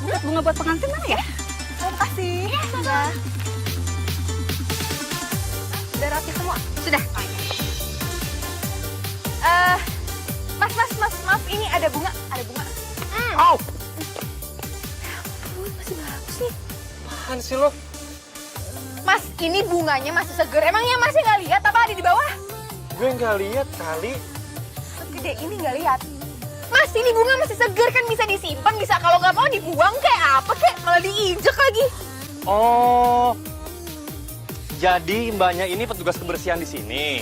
Dapat bunga buat pengantin mana ya? Terima kasih. Ya, sudah. Udah rapi semua. Sudah. Mas, ini ada bunga, Au! Masih bagus nih. Apaan sih lo? Mas, ini bunganya masih seger. Emangnya masih nggak lihat apa ada di bawah? Gue nggak lihat kali. Segede ini nggak lihat. Mas, ini bunga masih seger kan bisa disimpan, bisa kalau nggak mau dibuang kayak apa kek, malah diinjek lagi. Oh, jadi mbaknya ini petugas kebersihan di sini.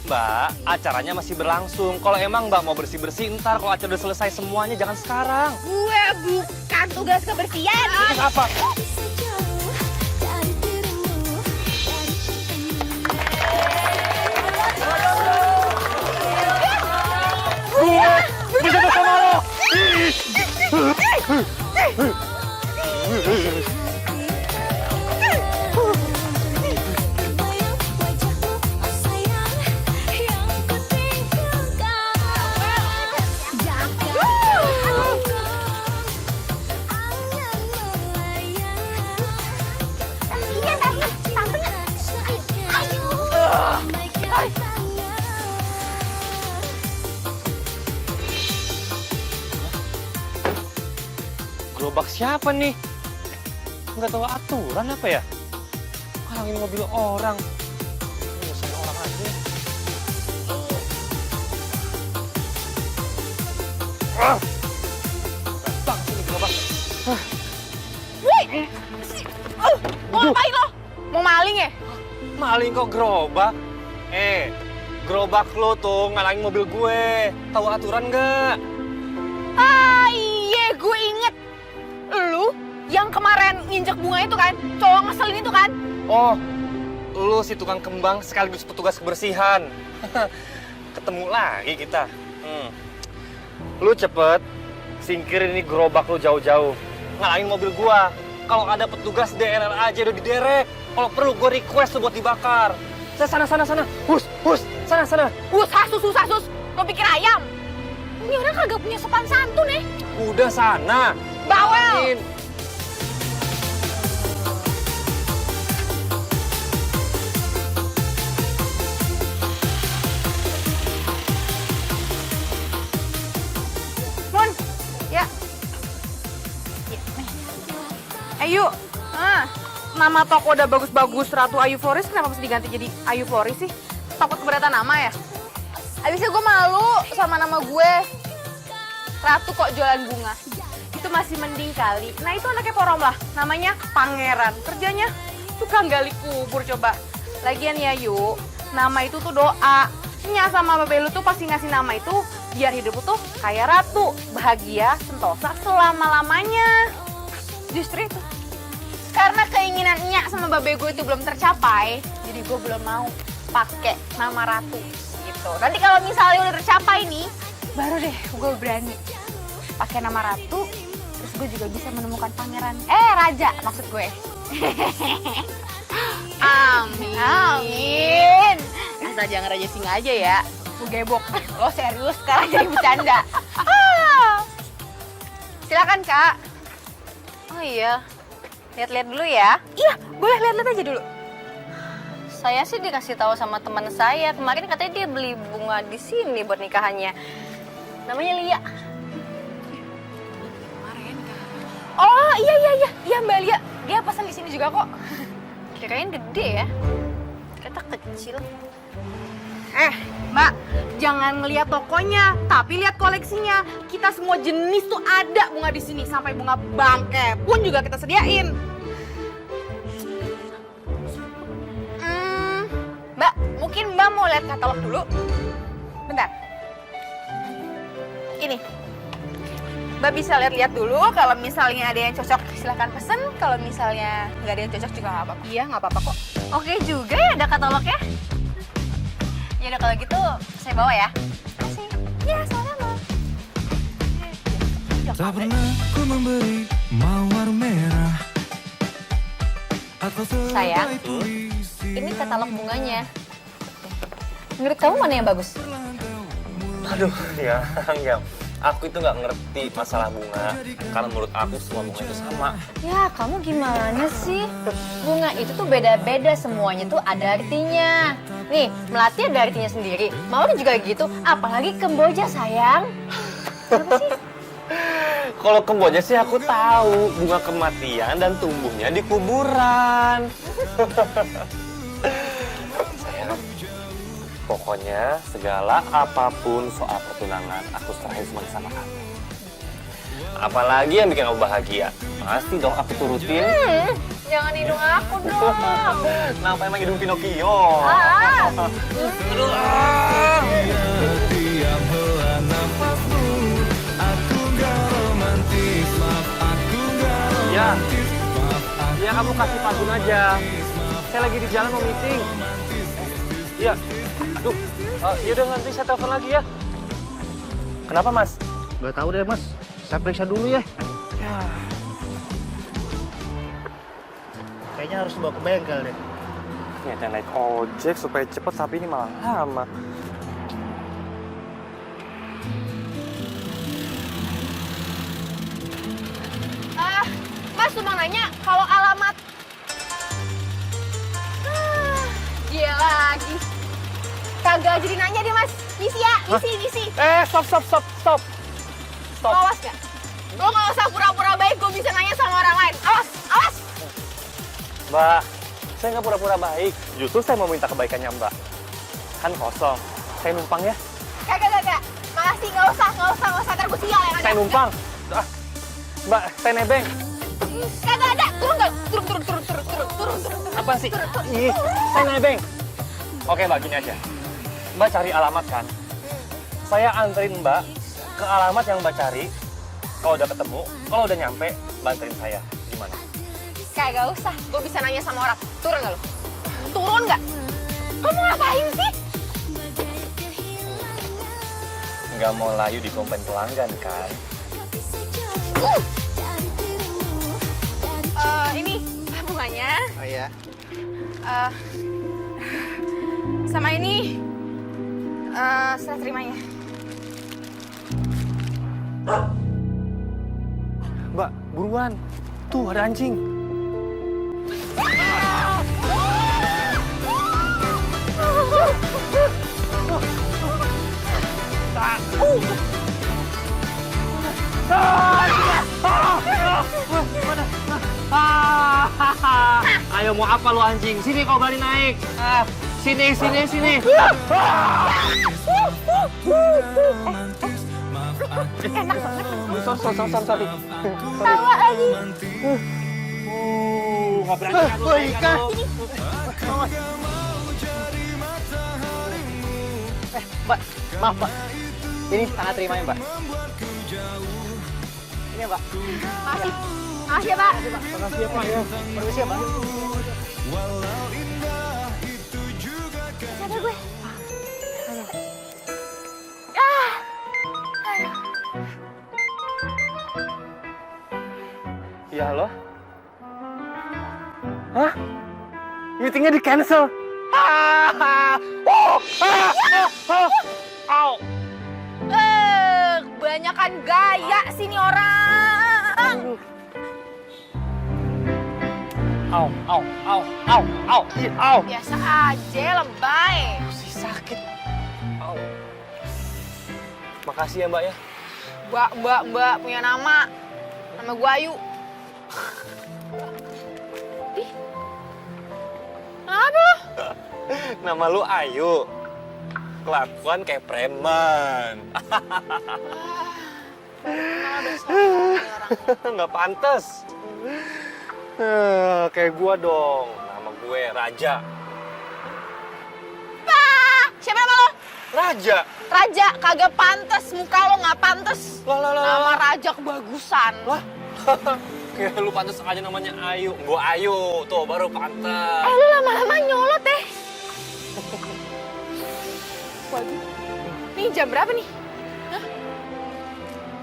Mbak, acaranya masih berlangsung. Kalau emang mbak mau bersih-bersih, ntar kalau acara udah selesai semuanya, jangan sekarang. Gue bukan tugas kebersihan. Terus apa? Gue berjaga sama lo! Gerobak siapa nih? Nggak tahu aturan apa ya? Halangin mobil orang. Nyusahin orang aja. Bang, sini gerobak. Woi, mau ngapain lo? Mau maling ya? Maling kok gerobak? Gerobak lo tuh ngalangin mobil gue. Tahu aturan nggak? Ah iya, gue inget. Lu yang kemarin nginjek bunga itu kan? Cowok ngeselin itu kan? Oh, lu si tukang kembang sekaligus petugas kebersihan. Ketemu lagi kita. Lu cepet singkirin ini gerobak lu jauh-jauh. Ngalangin mobil gua. Kalau ada petugas DRL aja udah diderek. Kalau perlu gua request lu buat dibakar. Sana. Hus, sana. Sus. Lo pikir ayam? Ini orang kagak punya sopan santun ya? Udah sana. Bawel. Ngalangin. Mun, ya. Ayu, nama toko udah bagus-bagus Ratu Ayu Floris, kenapa mesti diganti jadi Ayu Floris sih? Takut keberatan nama ya? Abisnya gue malu sama nama gue. Ratu kok jualan bunga. Itu masih mending kali. Nah itu anaknya Porom lah, namanya Pangeran. Kerjanya tukang gali kubur coba. Lagian ya Yu, nama itu tuh doa. Nya sama babe lu tuh pasti ngasih nama itu biar hidup lu tuh kayak ratu, bahagia, sentosa selama-lamanya. Justru itu. Karena keinginan Nya sama babe gue itu belum tercapai, jadi gue belum mau pakai nama ratu gitu. Nanti kalau misalnya udah tercapai nih, baru deh gue berani pakai nama ratu. Terus gue juga bisa menemukan pangeran, raja maksud gue. Amin. Asal jangan raja singa aja ya. Gue gebok. Lo serius sekarang jadi bercanda. Silakan Kak. Oh iya, lihat-lihat dulu ya. Iya, boleh lihat-lihat aja dulu. Saya sih dikasih tahu sama teman saya. Kemarin katanya dia beli bunga di sini buat nikahannya. Namanya Lia. Oh iya Mbak Lia. Dia pesan di sini juga kok. Kirain gede ya. Kata kecil. Mbak, jangan ngelihat tokonya, tapi lihat koleksinya. Kita semua jenis tuh ada bunga di sini, sampai bunga bangke pun juga kita sediain. Mbak, mungkin Mbak mau lihat katalog dulu. Bentar. Ini. Mbak bisa lihat-lihat dulu, kalau misalnya ada yang cocok silahkan pesen. Kalau misalnya nggak ada yang cocok juga nggak apa-apa. Iya, nggak apa-apa kok. Oke juga ya ada katalognya. Ya udah kalau gitu saya bawa ya. Kasih. Ya, sama-sama. Tak pernah ku memberi mawar merah atau Sayang, sebaik puisi ini katalog bunganya. Menurut kamu mana yang bagus? Aduh, ya. Aku itu nggak ngerti masalah bunga. Karena menurut aku semua bunga itu sama. Ya, kamu gimana sih? Bunga itu tuh beda-beda, semuanya tuh ada artinya. Nih, melati ada artinya sendiri. Mawar juga gitu, apalagi Kemboja, sayang. Kenapa sih? Kalau Kemboja sih aku tahu bunga kematian dan tumbuhnya di kuburan. Sayang, pokoknya segala apapun soal pertunangan aku serahin semuanya sama kamu. Apalagi yang bikin kamu bahagia, pasti dong aku turutin. Jangan hidung aku dong. Kenapa emang hidung Pinocchio? Tiap helaan nafasmu, aku gak romantis. Maaf, aku gak Ya, romantis. Maaf, aku ya kamu kasih pantun aja. Saya lagi di jalan mau meeting. Iya, aduh, yaudah nanti saya telepon lagi ya. Kenapa mas? Gak tahu deh mas, saya periksa dulu ya. Kayaknya harus bawa ke bengkel deh. Niatnya naik ojek supaya cepet tapi ini malah lama. Mas cuma nanya kalau alamat. Dia lagi. Kagak jadi nanya deh mas. Misi ya, misi. Stop. Lo awas gak? Lo gak usah pura-pura baik, gue bisa nanya sama orang lain. Awas. Mbak, saya nggak pura-pura baik. Justru saya mau minta kebaikannya Mbak. Kan kosong. Saya numpang ya. Kagak. Makasih, gak usah. Ntar gue sial yang ada. Saya numpang. Ah, Mbak, saya nebeng. Kagak ada. Turun gak? Turun. Apa sih? Ih, saya nebeng. Oke Mbak, gini aja. Mbak cari alamat kan? Saya anterin Mbak ke alamat yang Mbak cari. Kalau udah ketemu, kalau udah nyampe, bantuin saya. Gimana? Kagak usah. Gue bisa nanya sama orang. Turun gak lo? Turun gak? Kamu ngapain sih? Nggak mau layu di komplain pelanggan kan? Ini bunganya. Oh iya. Sama ini. Saya terimanya. Mbak, buruan. Tuh ada anjing. Ayo mau apa lu anjing? Sini kau berani naik. Sini. Enak banget. Sorry. Tawa lagi. Nggak berani kan lu naik kan lu? Mbak, maaf Mbak. Ini tanda terimanya Mbak. Ini ya Mbak. Makasih ya, Pak. Makasih ya Pak. Permisi ya Mbak. Sadar gue. Ya halo? Hah? Meetingnya di cancel? Kebanyakan gaya sih nih orang. Au. Biasa aja, lebay. Si sakit. Au. Makasih ya Mbak ya. Mbak punya nama. Nama gue Ayu. Ih. Kenapa lo? Nama lu Ayu. Kelakuan kayak preman. Nggak pantas. Kayak gua dong. Nama gue Raja. Siapa nama lo? Raja. Raja, kagak pantas. Muka lo nggak pantas. Lah. Nama Raja kebagusan. Lah. Kayak lu pantas aja namanya Ayu. Gua Ayu, tuh baru pantas. Lu lama-lama nyolot deh. Waduh. Nih jam berapa nih? Hah?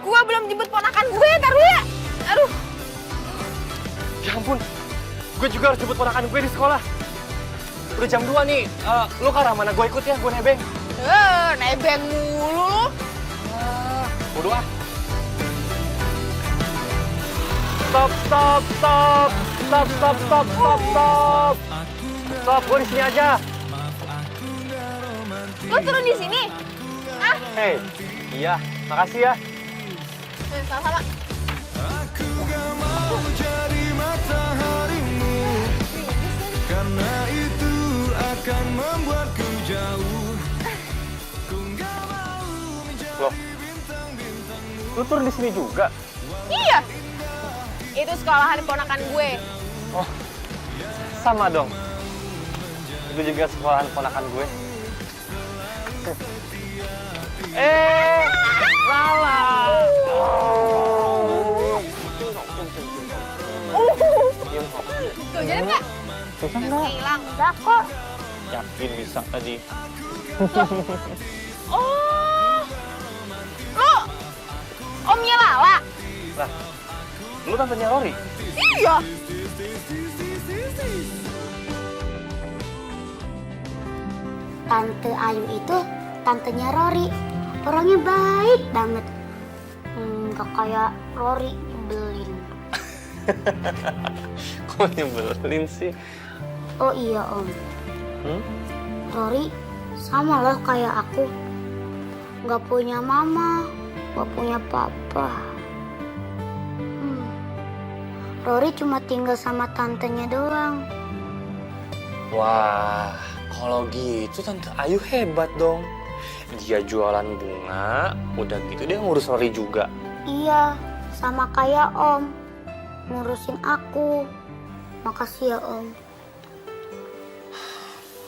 Gua belum jemput ponakan gue, ntar dulu ya. Aduh. Ya ampun. Gue juga harus jemput ponakan gue di sekolah. Udah jam 2 nih. Lu ke arah mana? Gue ikut ya, gue nebeng. Nebeng mulu lu. Gue bodo ah. Stop, stop, stop. Stop, stop, stop, stop, stop. Stop, gue di sini aja. Lo turun di sini? Ah, Hei, iya, makasih ya. sama-sama. Aku gak mau jadi mataharimu, karena itu akan membuatku jauh. Ku gak mau menjadi Loh, lu turun di sini juga? Iya. Itu sekolahan ponakan gue. Oh, sama dong. Itu juga sekolahan ponakan gue. Lala. Tuh, jadi nggak? Susah nggak? Hilang. Udah kok. Yakin bisa tadi. Oh. Lo omnya Lala? Lah, lu tantenya Rory? Iya. Tante Ayu itu tantenya Rory. Orangnya baik banget. Gak kayak Rory nyebelin. Kok nyebelin sih? Oh iya Om, Hmm? Rory sama loh kayak aku. Gak punya mama, gak punya papa. Rory cuma tinggal sama tantenya doang. Wah, kalau gitu Tante Ayu hebat dong. Dia jualan bunga, udah gitu dia ngurus Rory juga. Iya, sama kayak Om. Ngurusin aku. Makasih ya Om.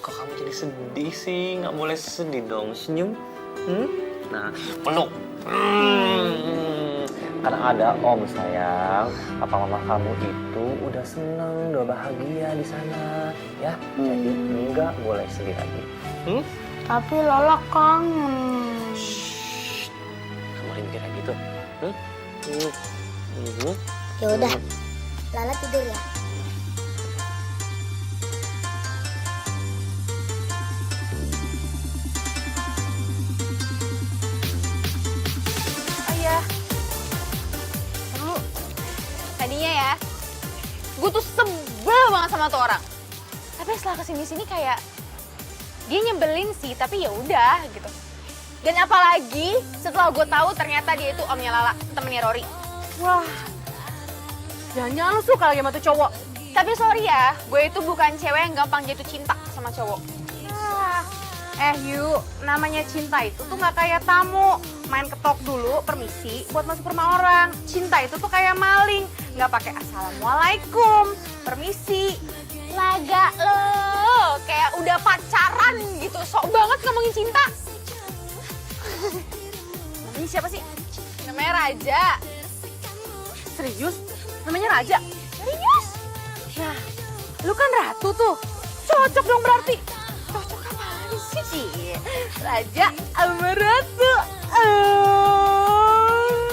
Kok kamu jadi sedih sih? Nggak boleh sedih dong, senyum. Nah, peluk. Karena ada Om sayang, papa mama kamu itu udah seneng, udah bahagia di sana, ya. Jadi nggak boleh sedih lagi. Tapi Lola kangen. Shh, kamu mikir kayak gitu. Ya udah, Lala tidur ya. Ayah. Dulu. Tadinya ya, gue tuh sebel banget sama tuh orang. Tapi setelah kesini-sini kayak dia nyebelin sih, tapi ya udah gitu. Dan apalagi setelah gue tahu ternyata dia itu omnya Lala, temennya Rory. Wah, jangan-jangan lu suka lagi sama tuh cowok. Tapi sorry ya, gue itu bukan cewek yang gampang jatuh cinta sama cowok. Yu, namanya cinta itu tuh nggak kayak tamu. Main ketok dulu, permisi, buat masuk rumah orang. Cinta itu tuh kayak maling, nggak pakai assalamualaikum, permisi. Laga lo, kayak udah pacaran gitu, sok banget ngomongin cinta. Namanya siapa sih? Namanya Raja. Serius? Namanya Raja? Serius? Nah, lu kan ratu tuh, cocok dong berarti. Cocok apaan sih? Raja sama ratu.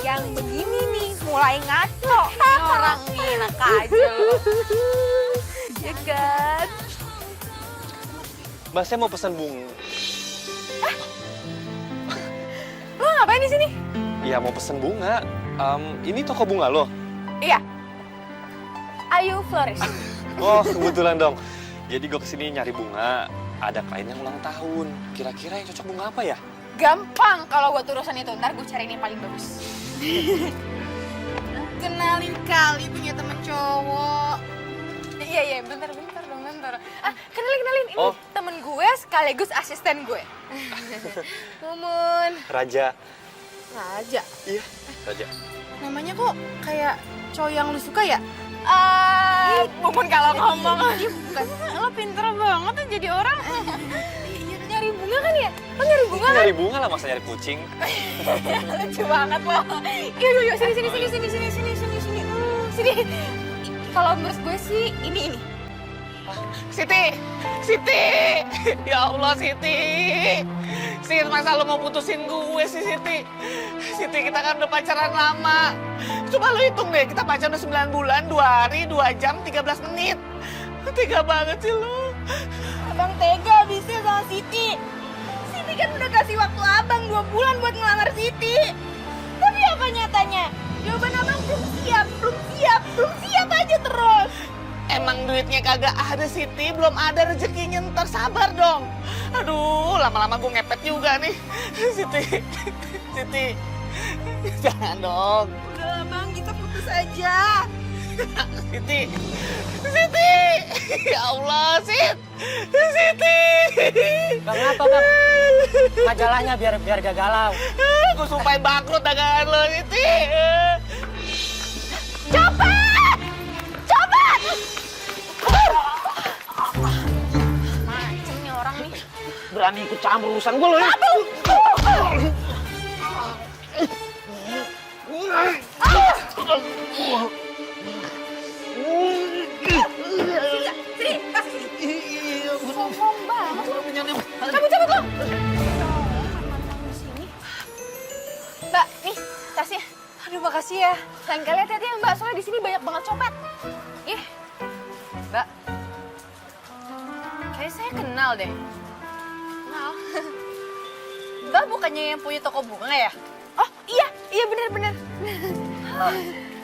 Yang begini nih, mulai ngaco. Ini orang nih, enak aja lu. Ya kan? Mbak, saya mau pesan bunga. Lo ngapain di sini? Ya mau pesan bunga. Ini toko bunga lo? Iya. Ayu Flores. Oh, kebetulan dong. Jadi gue kesini nyari bunga. Ada klien yang ulang tahun. Kira-kira yang cocok bunga apa ya? Gampang kalau buat urusan itu. Ntar gue cariin yang paling bagus. Kenalin kali punya temen cowok. Iya, bentar dong, bentar. Kenalin. Ini Oh. temen gue sekaligus asisten gue. Mumun. Raja. Raja. Iya, Raja. Namanya kok kayak cowok yang lu suka ya? Mumun kalau ngomong. Bukan. Lo pinter banget tuh jadi orang. Nyari bunga kan ya? Lo nyari bunga kan? Nyari bunga lah, masa nyari kucing. Lucu banget lo. Yuk, sini. Kalau menurut gue sih ini. Siti. Ya Allah, Siti, masa lo mau putusin gue sih, Siti? Siti, kita kan udah pacaran lama. Coba lo hitung deh, kita pacaran udah 9 bulan, 2 hari, 2 jam, 13 menit. Tega banget sih lo. Abang tega abisnya sama Siti. Siti kan udah kasih waktu abang 2 bulan buat ngelamar Siti. Tapi apa nyatanya? Jawaban abang belum siap aja terus. Emang duitnya kagak ada Siti, belum ada rezekinya, ntar sabar dong. Aduh, lama-lama gue ngepet juga nih. Siti, jangan dong. Udah bang, kita putus aja. Siti, ya Allah, Siti. Bang apa bang? Majalahnya biar gak galau. Gue sumpahin bangkrut dagangan lo, Siti. Macem nih orang nih. Berani ikut campur urusan gue loh ya. Sombong banget lo. Cabut lo. Mbak, nih tasnya. Aduh makasih ya. Lain kali hati-hati ya Mbak, soalnya di sini banyak banget copet. Ih, Mbak. Kayaknya saya kenal deh. Kenal. Mbak bukannya yang punya toko bunga ya? Oh iya bener.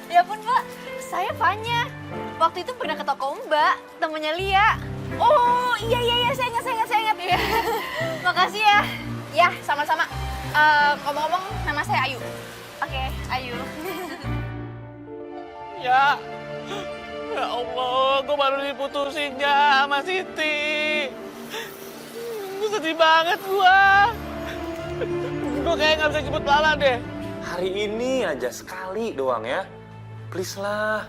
Ya ampun Mbak, saya Fanya. Waktu itu pernah ke toko Mbak, temennya Lia. Oh iya, saya ingat. Iya. Makasih ya. Ya, sama-sama. Ngomong-ngomong, nama saya Ayu. Oke, Ayu. Ya Allah, gue baru diputusin ya sama Siti. Gue sedih banget gue. Gue kayak nggak bisa jemput Lala deh. Hari ini aja sekali doang ya. Please lah.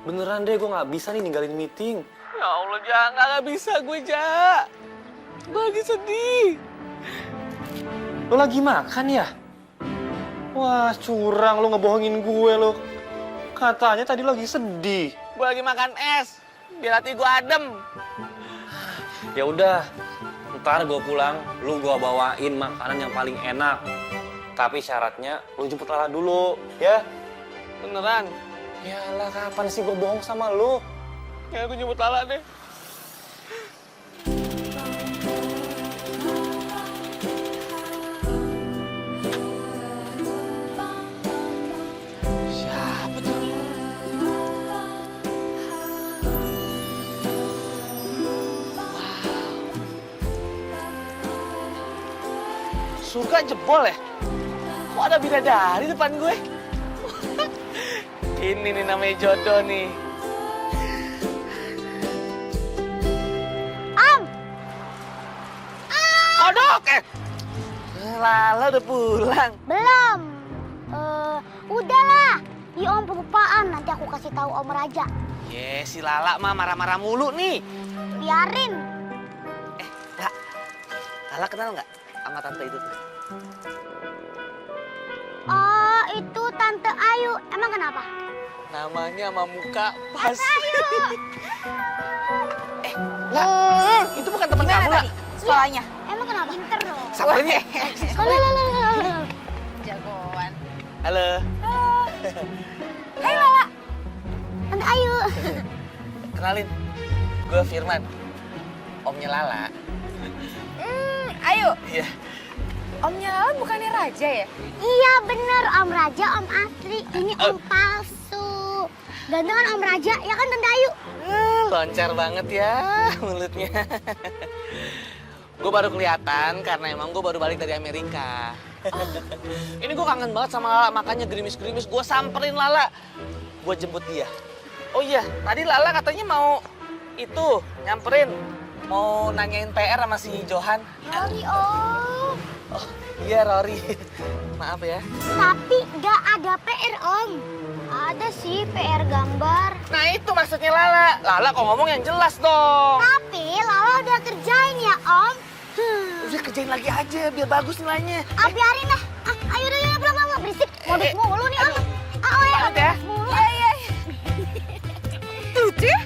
Beneran deh, gue nggak bisa nih ninggalin meeting. Ya Allah, jangan, nggak bisa gue, Ja. Gue lagi sedih. Lo lagi makan ya? Wah, curang lo ngebohongin gue lo. Katanya tadi lo lagi sedih. Gue lagi makan es, biar hati gue adem. Ya udah, ntar gue pulang, lu gue bawain makanan yang paling enak. Tapi syaratnya lu jemput Lala dulu, ya? Beneran? Yalah, kapan sih gue bohong sama lu? Ya gue jemput Lala deh. Siapa tuh? Surga jebol ya? Kok ada bidadari depan gue? Ini nih namanya jodoh nih. Kodok Lala udah pulang. Belum. Udahlah. Ya Om kelupaan, nanti aku kasih tahu Om Raja. Si Lala mah marah-marah mulu nih. Biarin. Lala kenal nggak sama tante itu tuh? Oh, itu Tante Ayu. Emang kenapa? Namanya sama muka pas. Ayu. Lah, itu bukan teman kamu lah. Sekolahnya. Emang kenapa? Pinter dong. Samperin ya. Jagoan. Halo. Hai Lala. Tante Ayu. Kenalin, gue Firman. Omnya Lala. Ayu. Iya. Omnya Lala bukannya Raja ya? Iya bener, Om Raja, Om asli. Ini Om palsu. Gantengan Om Raja, ya kan Tante Ayu? Loncar banget ya mulutnya. Gue baru kelihatan karena emang gue baru balik dari Amerika. Ini gue kangen banget sama Lala, makanya gerimis-gerimis gue samperin Lala. Gue jemput dia. Oh iya, tadi Lala katanya mau itu, nyamperin. Mau nanyain PR sama si Johan. Rory, Om. Oh iya Rory, maaf ya. Tapi gak ada PR, Om. Ada sih PR gambar. Nah itu maksudnya Lala. Lala kok ngomong yang jelas dong. Tapi Lala udah kerjain ya, Om. Udah kerjain lagi aja biar bagus nilainya. Biarin lah. Ayo udah, belum berisik. Modus mulu nih, Om. Ya, Banget ya. mulu. Iya. Tuh, Cih.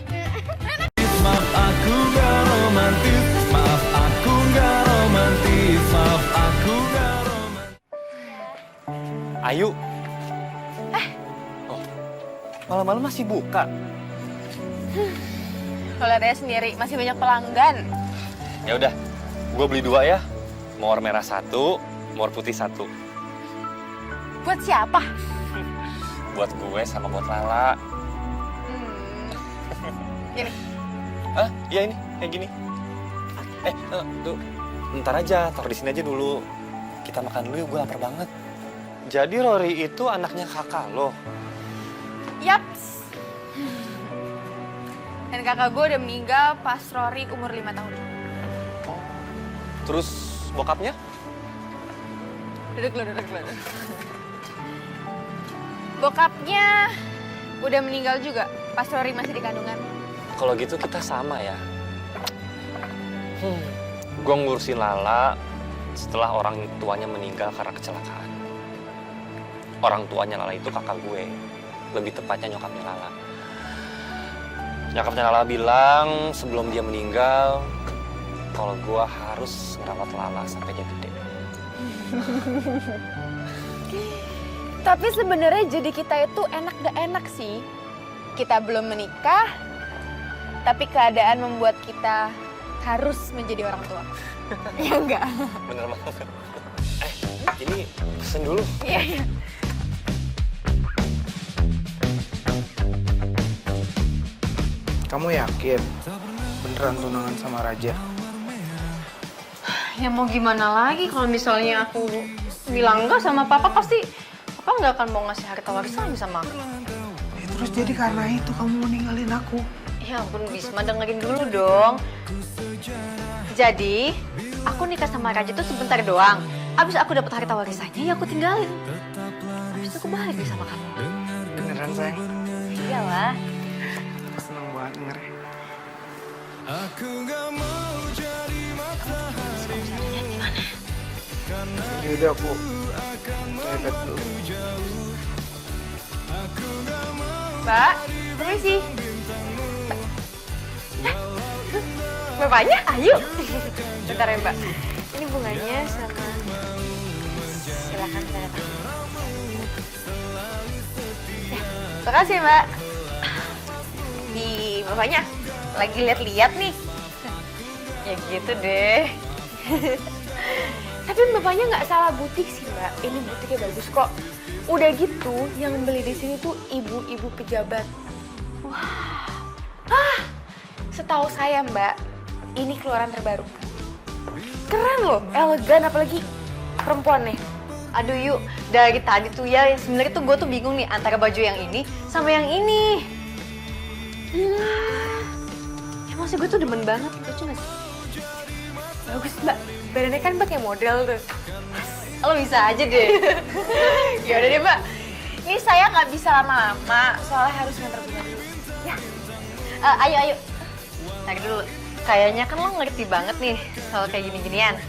Maaf aku gak romantis, maaf aku gak romantis, maaf aku gak romantis. Ayu. Oh, malam-malam masih buka? Kalau lihat sendiri, masih banyak pelanggan. Ya udah, gue beli 2 ya. Mawar merah 1, mawar putih 1. Buat siapa? Buat gue sama buat Lala. Gini. Ah, iya ini, kayak gini. Tuh, ntar aja, taruh di sini aja dulu. Kita makan dulu yuk, gue lapar banget. Jadi Rory itu anaknya kakak lo? Yaps. Dan kakak gue udah meninggal pas Rory umur 5 tahun. Terus bokapnya? Duduk lu. Bokapnya udah meninggal juga pas Rory masih di kandungan. Kalau gitu kita sama ya. Gue ngurusin Lala setelah orang tuanya meninggal karena kecelakaan. Orang tuanya Lala itu kakak gue. Lebih tepatnya nyokapnya Lala. Nyokapnya Lala bilang sebelum dia meninggal, kalau gue harus ngerawat Lala sampai dia gede. Tapi sebenarnya jadi kita itu enak gak enak sih. Kita belum menikah, tapi keadaan membuat kita harus menjadi orang tua. Ya enggak? Bener banget. Ini pesen dulu. Iya. Kamu yakin beneran tunangan sama Raja? Ya mau gimana lagi kalau misalnya aku bilang enggak sama papa, pasti papa nggak akan mau ngasih harta warisan sama aku. Terus jadi karena itu kamu meninggalin aku? Ya ampun Bisma, dengerin dulu dong. Jadi aku nikah sama Raja tuh sebentar doang. Abis aku dapat harta warisannya ya aku tinggalin. Abis itu aku bahagia sama kamu. Beneran sayang? Iyalah. Seneng banget dengernya. Aku gak mau jadi matahari. Yaudah aku pepet dulu. Mbak, permisi. Bapaknya, ayo. Bentar ya Mbak. Ini bunganya sama... Silakan tanda tangan. Makasih Mbak. Di bapaknya lagi lihat-lihat nih. Ya gitu deh. Tapi bapaknya nggak salah butik sih Mbak. Ini butiknya bagus kok. Udah gitu, yang beli di sini tuh ibu-ibu pejabat. Wah, setahu saya Mbak, ini keluaran terbaru. Keren loh, elegan apalagi perempuan nih. Aduh yuk, dari tadi tuh ya sebenarnya tuh gue tuh bingung nih antara baju yang ini sama yang ini. Ya maksud gue tuh demen banget, lucu gak sih? Bagus Mbak, badannya kan Mbak kayak model tuh. Lo bisa aja deh. Ya udah deh Mbak, ini saya nggak bisa lama-lama, soalnya harus nganter bunga dulu. Ya. Ayo. Ntar dulu. Kayaknya kan lo ngerti banget nih soal kayak gini-ginian.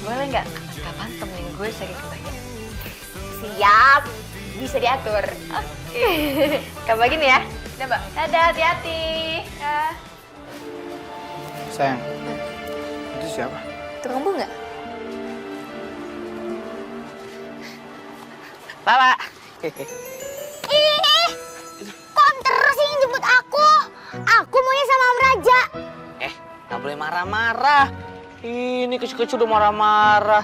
Boleh nggak kapan temenin gue cari kebaya? Siap, bisa diatur. Oke. Kabar gini ya. Udah Mbak. Dadah, hati-hati. Ya. Sayang, itu siapa? Tukang bunga? Lala. Ih, kok Om terus yang jemput aku? Aku maunya sama Om Raja. Gak boleh marah-marah. Ini kecil-kecil udah marah-marah.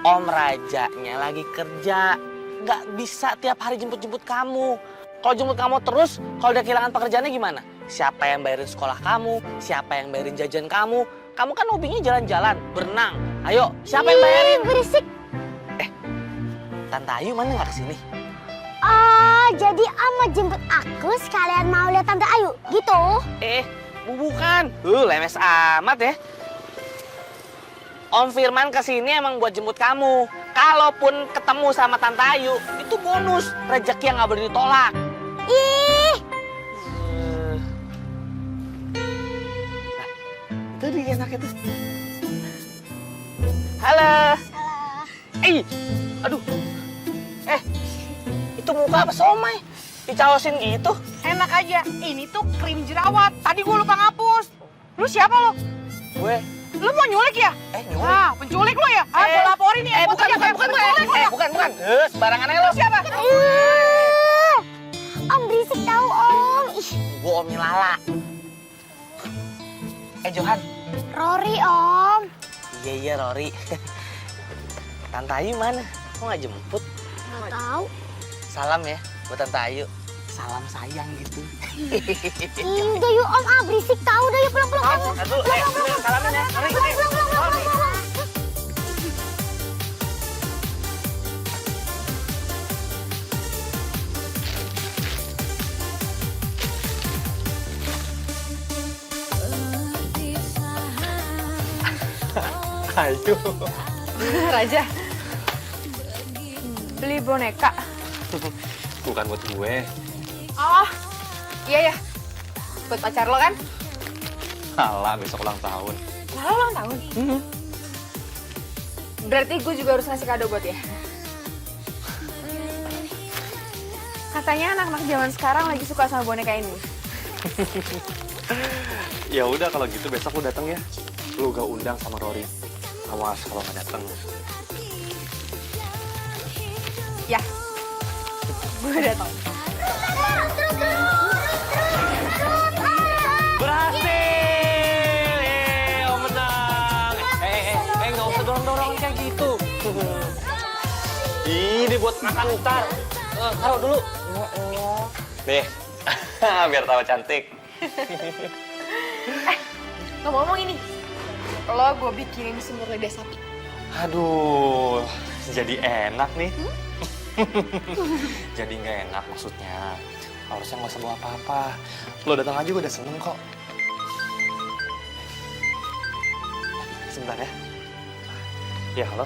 Om Rajanya lagi kerja. Gak bisa tiap hari jemput-jemput kamu. Kalau jemput kamu terus, kalau udah kehilangan pekerjaannya gimana? Siapa yang bayarin sekolah kamu? Siapa yang bayarin jajan kamu? Kamu kan hobinya jalan-jalan, berenang. Ayo, siapa yang bayarin? Berisik. Tante Ayu mana nggak kesini? Oh, jadi Om mau jemput aku sekalian mau lihat Tante Ayu, gitu? Bukan. Lemes amat ya. Om Firman kesini emang buat jemput kamu. Kalaupun ketemu sama Tante Ayu, itu bonus. Rezeki yang nggak boleh ditolak. Ih, Itu dia enaknya tuh. Halo. Aduh. Itu muka apa somai? Dicaosin gitu. Enak aja, ini tuh krim jerawat. Tadi gue lupa ngapus. Lu siapa lo? Gue. Lu mau nyulik ya? Nyulik. Ah, penculik lo ya? Ah, gue laporin nih. Bukan. Bukan. Sembarangan aja lo. Siapa? Om berisik tahu Om. Ih, Gue omnya Lala. Johan. Rory Om. Iya, Rory. Tante Ayu mana? Kok nggak jemput? Nggak tahu. Salam ya buat Tante Ayu. Salam sayang gitu. Udah yuk Om, berisik tahu dah yuk pulang. Aduh, salamin ya. Mari. Ayo. Raja, beli boneka. Bukan buat gue. Oh, iya ya. Buat pacar lo kan? Alah, besok ulang tahun. Malah ulang tahun. Berarti gue juga harus ngasih kado buat ya. Katanya anak-anak zaman sekarang lagi suka sama boneka ini. Ya udah kalau gitu besok lu datang ya. Lu gak undang sama Rory. Awas kalau nggak datang. Ya, gue datang. Berhasil! Om menang! Nggak usah dorong-dorong kayak gitu. Ini buat makan ntar. Taruh dulu. Nih, biar tahu cantik. Ngomong-ngomong ini, lo gue bikinin semur lidah sapi. Aduh, jadi enak nih. Jadi nggak enak maksudnya. Harusnya nggak usah bawa apa-apa. Lo datang aja gue udah seneng kok. Sebentar ya. Ya, halo.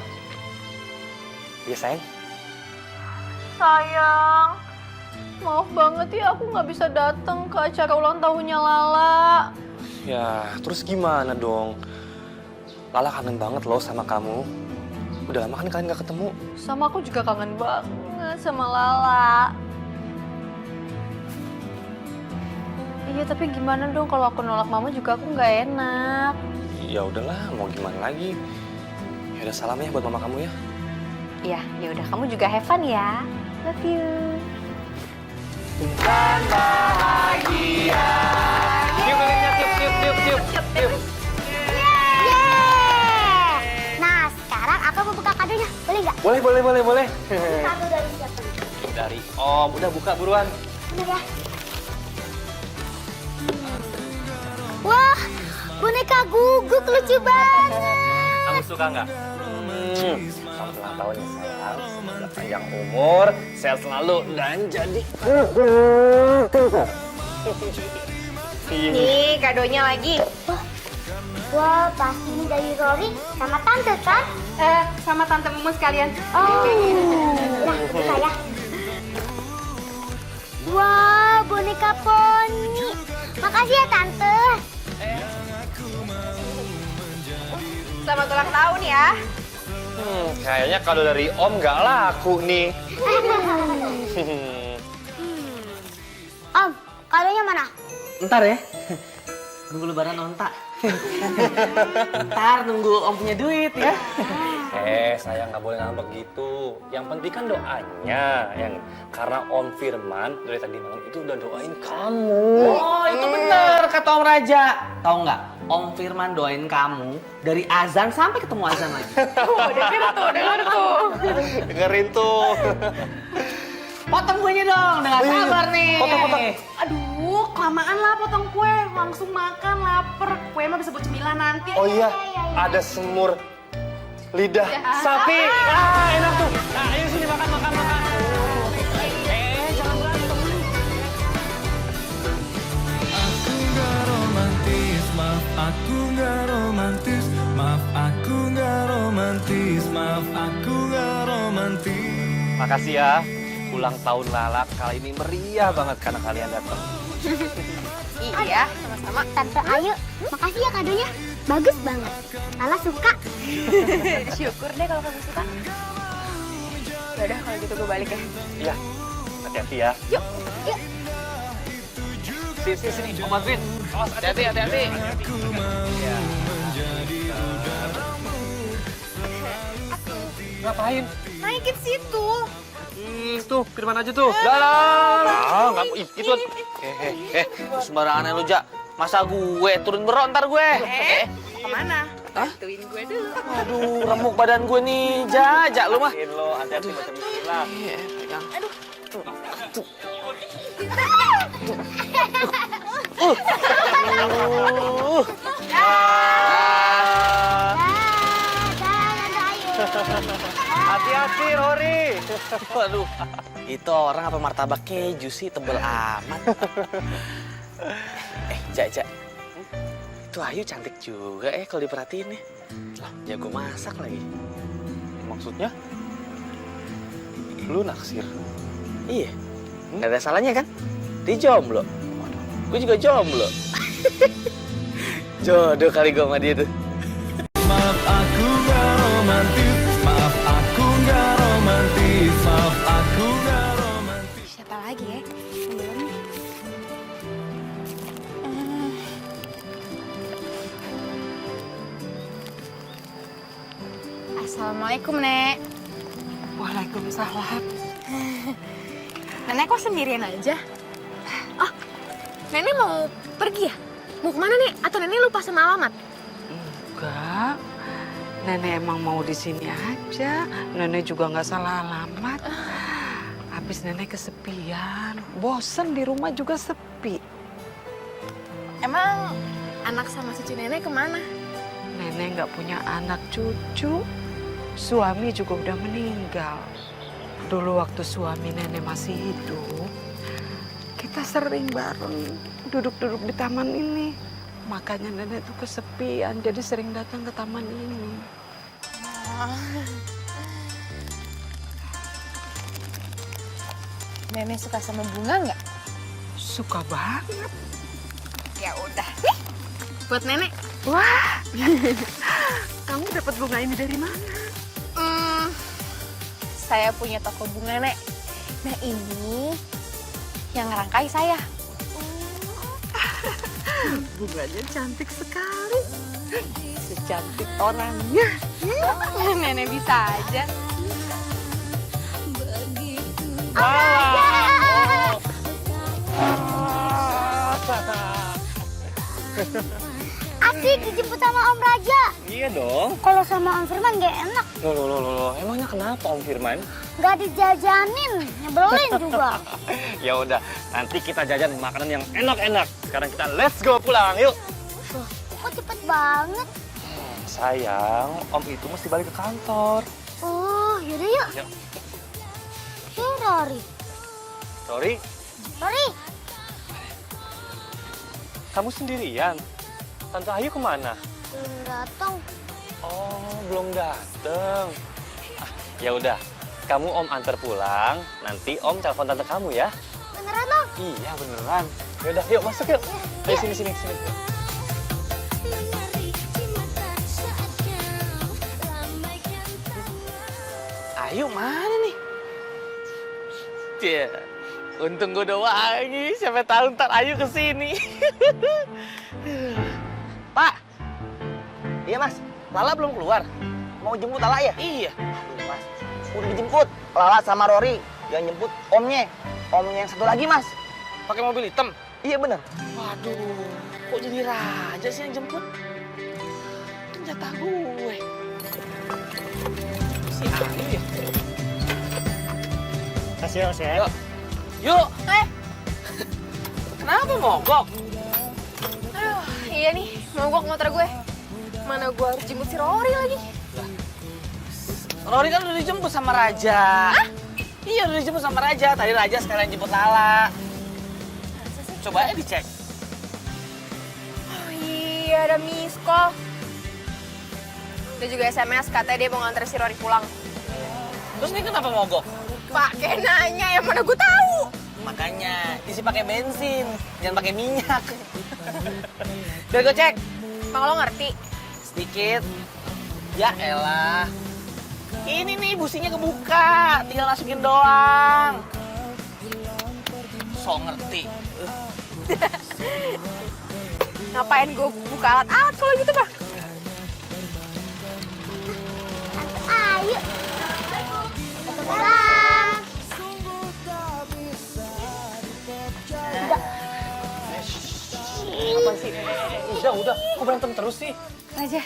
Iya, sayang. Sayang, maaf banget ya aku nggak bisa datang ke acara ulang tahunnya Lala. Ya, terus gimana dong? Lala kangen banget loh sama kamu. Udah lama kan kalian nggak ketemu. Sama aku juga kangen banget sama Lala. Iya, tapi gimana dong kalau aku nolak mama juga aku nggak enak. Ya udahlah, mau gimana lagi? Ya udah salam ya buat mama kamu ya. Iya, ya udah kamu juga have fun ya. Love you. Dan bahagia. Tiup lilinnya, tiup. Yeay! Nah, sekarang aku mau buka kadonya. Boleh nggak? Boleh. Kado dari siapa? Dari Om, udah buka buruan. Bener ya? Wah, boneka guguk lucu banget. Kamu suka nggak? Selamat ulang tahun ya sayang. Semoga panjang umur, sehat selalu, dan jadi... Nih kadonya lagi. Wah, pasti ini dari Rory sama Tante kan? Sama tante Mumu sekalian. Oh, nah, buka ya. Wah, boneka poni. Makasih ya, Tante. Selamat ulang tahun ya. Kayaknya kado dari Om nggak laku nih. Om, kadonya mana? Ntar ya. Nunggu lebaran onta. Ntar nunggu Om punya duit ya. Sayang nggak boleh ngambek gitu. Yang penting kan doanya, karena Om Firman dari tadi malam itu udah doain kamu. Oh, itu bener kata Om Raja. Tahu nggak? Om Firman doain kamu dari azan sampai ketemu azan lagi. Dengar tuh. Dengerin tuh. Potong kuenya dong, udah gak sabar nih. Potong. Aduh, kelamaan lah potong kue. Langsung makan, lapar. Kue mah bisa buat cemilan nanti. Oh iya, ada semur lidah sapi. Enak tuh. Nah, ayo sini makan. Jangan berantem. Aku gak romantis, maaf aku gak romantis. Maaf aku gak romantis, maaf aku gak romantis. Makasih ya. Ulang tahun Lala kali ini meriah banget karena kalian datang. Iya, sama-sama. Tante Ayu, makasih ya kadonya. Bagus banget. Lala suka. Syukur deh kalau kamu suka. Yaudah, kalau gitu gue balik ya. Iya, hati-hati ya. Yuk. Sini, Om bantuin. Hati-hati. Ngapain? Naikin situ. Tuh, Firman aja tuh. Lah, nggak itu. Sembarangan lu, Ja. Masa gue turun berontar gue. Kemana? Bantuin gue dulu. Aduh, remuk badan gue nih. Jajak lu mah. Lo hati-hati baca bismillah. Iya, pegang. Hati-hati Rory. Waduh, itu orang apa martabak keju sih, tebel amat. Jak. Itu Ayu cantik juga kalau diperhatiin nih. Lah, jago masak lagi. Maksudnya? Lu naksir? Iya, nggak ada salahnya kan? Dia jomblo. Gue juga jomblo. Jodoh kali gue sama dia tuh. Maaf aku gak romantis, maaf aku gak romantis, maaf aku gak romantis. Siapa lagi ya? Belum. Assalamualaikum, Nek. Waalaikumsalam. Nenek kok sendirian aja? Oh, Nenek mau pergi ya? Mau kemana, Nek? Atau Nenek lupa sama alamat? Enggak. Nenek emang mau di sini aja. Nenek juga nggak salah alamat. Habis nenek kesepian. Bosen di rumah juga sepi. Emang anak sama cucu Nenek kemana? Nenek nggak punya anak cucu. Suami juga udah meninggal. Dulu waktu suami nenek masih hidup, kita sering bareng duduk-duduk di taman ini. Makanya nenek tuh kesepian, jadi sering datang ke taman ini. Nenek suka sama bunga nggak? Suka banget. Ya udah. Nih, buat Nenek. Wah, kamu dapat bunga ini dari mana? Saya punya toko bunga, Nek. Nah, ini yang ngerangkai saya. Bunganya cantik sekali. Secantik orangnya. Nenek bisa aja. Asik dijemput sama Om Raja. Iya dong. Kalau sama Om Firman gak enak. Loh. Emangnya kenapa Om Firman? Gak dijajanin, nyebelin juga. Ya udah, nanti kita jajan makanan yang enak-enak. Sekarang kita let's go pulang, yuk. Kok cepet banget? Sayang, Om itu mesti balik ke kantor. Oh, yaudah yuk. Yuk. Rory. Rory, Rory, kamu sendirian? Tante Ayu kemana? belum datang. Oh, belum dateng. Ya udah, kamu Om antar pulang. Nanti Om telepon tante kamu ya. Beneran Om? Iya beneran. Ya udah, yuk masuk yuk. Ayo sini. Ayu mana nih? Dia, untung gue udah wangi. Siapa tahu ntar Ayu kesini. Pak. Iya mas, Lala belum keluar. Mau jemput Lala ya? Iya. Aduh, mas, udah dijemput. Lala sama Rory yang jemput omnya. Omnya yang satu lagi mas. Pakai mobil hitam. Iya bener. Waduh, kok jadi Raja sih yang jemput? Kan jatah gue. Si Ayu ya? Kasih ya mas ya. Yuk. Kenapa mogok? Aduh, iya nih, mogok motor gue. Mana gue harus jemput si Rory lagi? Rory kan udah dijemput sama Raja. Hah? Iya, udah dijemput sama Raja. Tadi Raja sekalian jemput Lala. Coba aja dicek. Oh iya, ada miss call. Dia juga SMS, katanya dia mau nganter si Rory pulang. Terus ini kenapa mogok? Pakai nanya, yang mana gue tahu. Makanya, isi pakai bensin, jangan pakai minyak. Biar gue cek. Bang, lo ngerti? Sedikit. Ya elah. Ini nih businya kebuka, tinggal masukin doang. So ngerti. Ngapain gue buka alat-alat kalau gitu, Bang? Ayo. Waalaikumsalam. Apa sih? Udah. Kok berantem terus sih? Raja,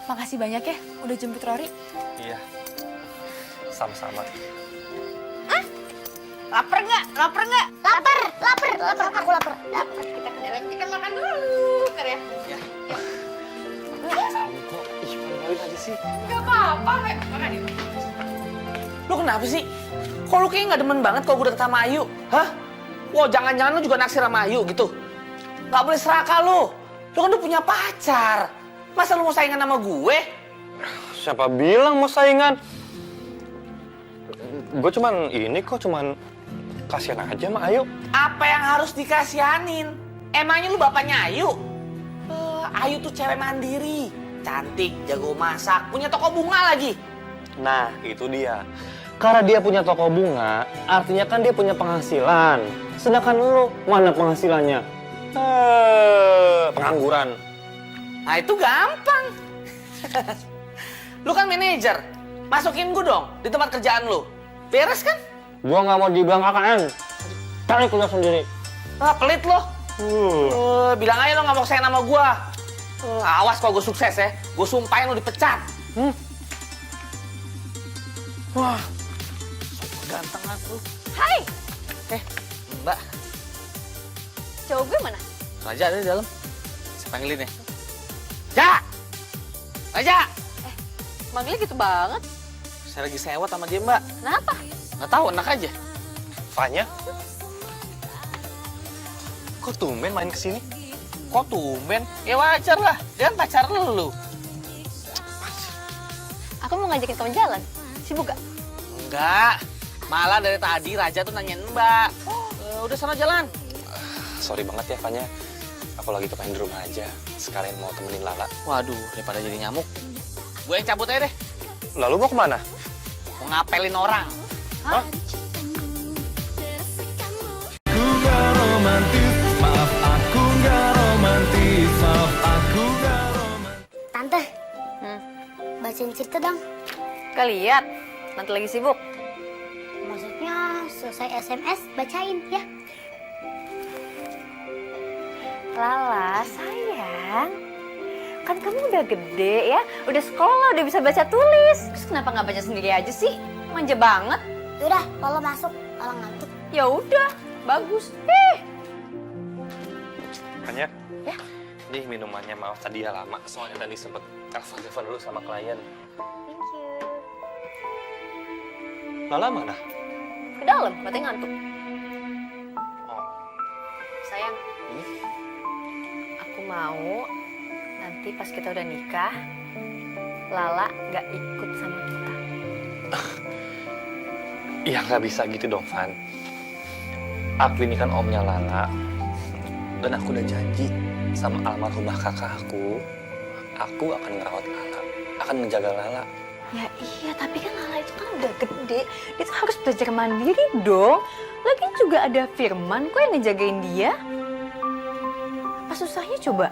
Makasih banyak ya udah jemput Rory. Iya. Sama-sama. Laper nggak? Laper nggak? Lapar. Aku lapar. Kita ke dalam, kita makan dulu. Ntar ya. Ih, maluin aja sih. Gak apa-apa, Mek. Makan yuk. Lu kenapa sih? Kok lu kayaknya nggak demen banget kalau gue deket sama Ayu? Hah? Wah, jangan-jangan lu juga naksir sama Ayu gitu? Gak boleh serakah lu. Lu kan udah punya pacar. Masa lu mau saingan sama gue? Siapa bilang mau saingan? Gue cuman ini kok, cuman kasihan aja sama Ayu. Apa yang harus dikasihanin? Emangnya lu bapaknya Ayu? Ayu tuh cewek mandiri. Cantik, jago masak, punya toko bunga lagi. Nah, itu dia. Karena dia punya toko bunga, artinya kan dia punya penghasilan. Sedangkan lu, mana penghasilannya? Pengangguran. Nah itu gampang. Lu kan manajer, masukin gue dong di tempat kerjaan lu. Beres kan? Gua nggak mau dibilang KKN. Cari kuliah sendiri. Ah, pelit lo. Bilang aja lo nggak mau sayang sama gue. Awas kalau gue sukses ya, gue sumpahin lo dipecat. Wah, so ganteng aku. Hai, Mbak, cowok gue mana? Raja ada di dalam. Saya panggilin ya. Ja! Raja! Manggilnya gitu banget. Saya lagi sewot sama dia, Mbak. Kenapa? Nggak tahu, enak aja. Fanya? Kok tumben main kesini? Kok tumben? Ya wajar lah, dia kan pacar lu. Aku mau ngajakin kamu jalan. Sibuk gak? Enggak, malah dari tadi Raja tuh nanyain Mbak. Udah sana jalan. Sorry banget ya, Fanya. Aku lagi kepengen di rumah aja. Sekalian mau temenin Lala. Waduh, daripada jadi nyamuk. Gue yang cabut aja deh. Lalu mau kemana? Mau ngapelin orang. Hah? Aku gak romantis, maaf aku gak romantis, maaf aku gak romantis. Tante, bacain cerita dong. Gak lihat. Nanti lagi sibuk. Maksudnya selesai SMS bacain ya. Lala, sayang. Kan kamu udah gede ya, udah sekolah, udah bisa baca tulis. Terus kenapa nggak baca sendiri aja sih? Manja banget. Yaudah, kalau masuk, kalau ngantuk. Ya udah, bagus. Fanya? Ya? Ini minumannya, maaf tadi ya lama. Soalnya tadi sempet telepon dulu sama klien. Thank you. Lala mana? Ke dalam, katanya ngantuk. Oh. Sayang, aku mau nanti pas kita udah nikah, Lala nggak ikut sama kita. Ya nggak bisa gitu dong, Van. Aku ini kan omnya Lala. Dan aku udah janji sama almarhumah kakak aku akan ngerawat Lala, akan menjaga Lala. Ya iya, tapi kan Lala itu kan udah gede, dia tuh harus belajar mandiri dong. Lagi juga ada Firman kok yang ngejagain dia. Apa susahnya coba?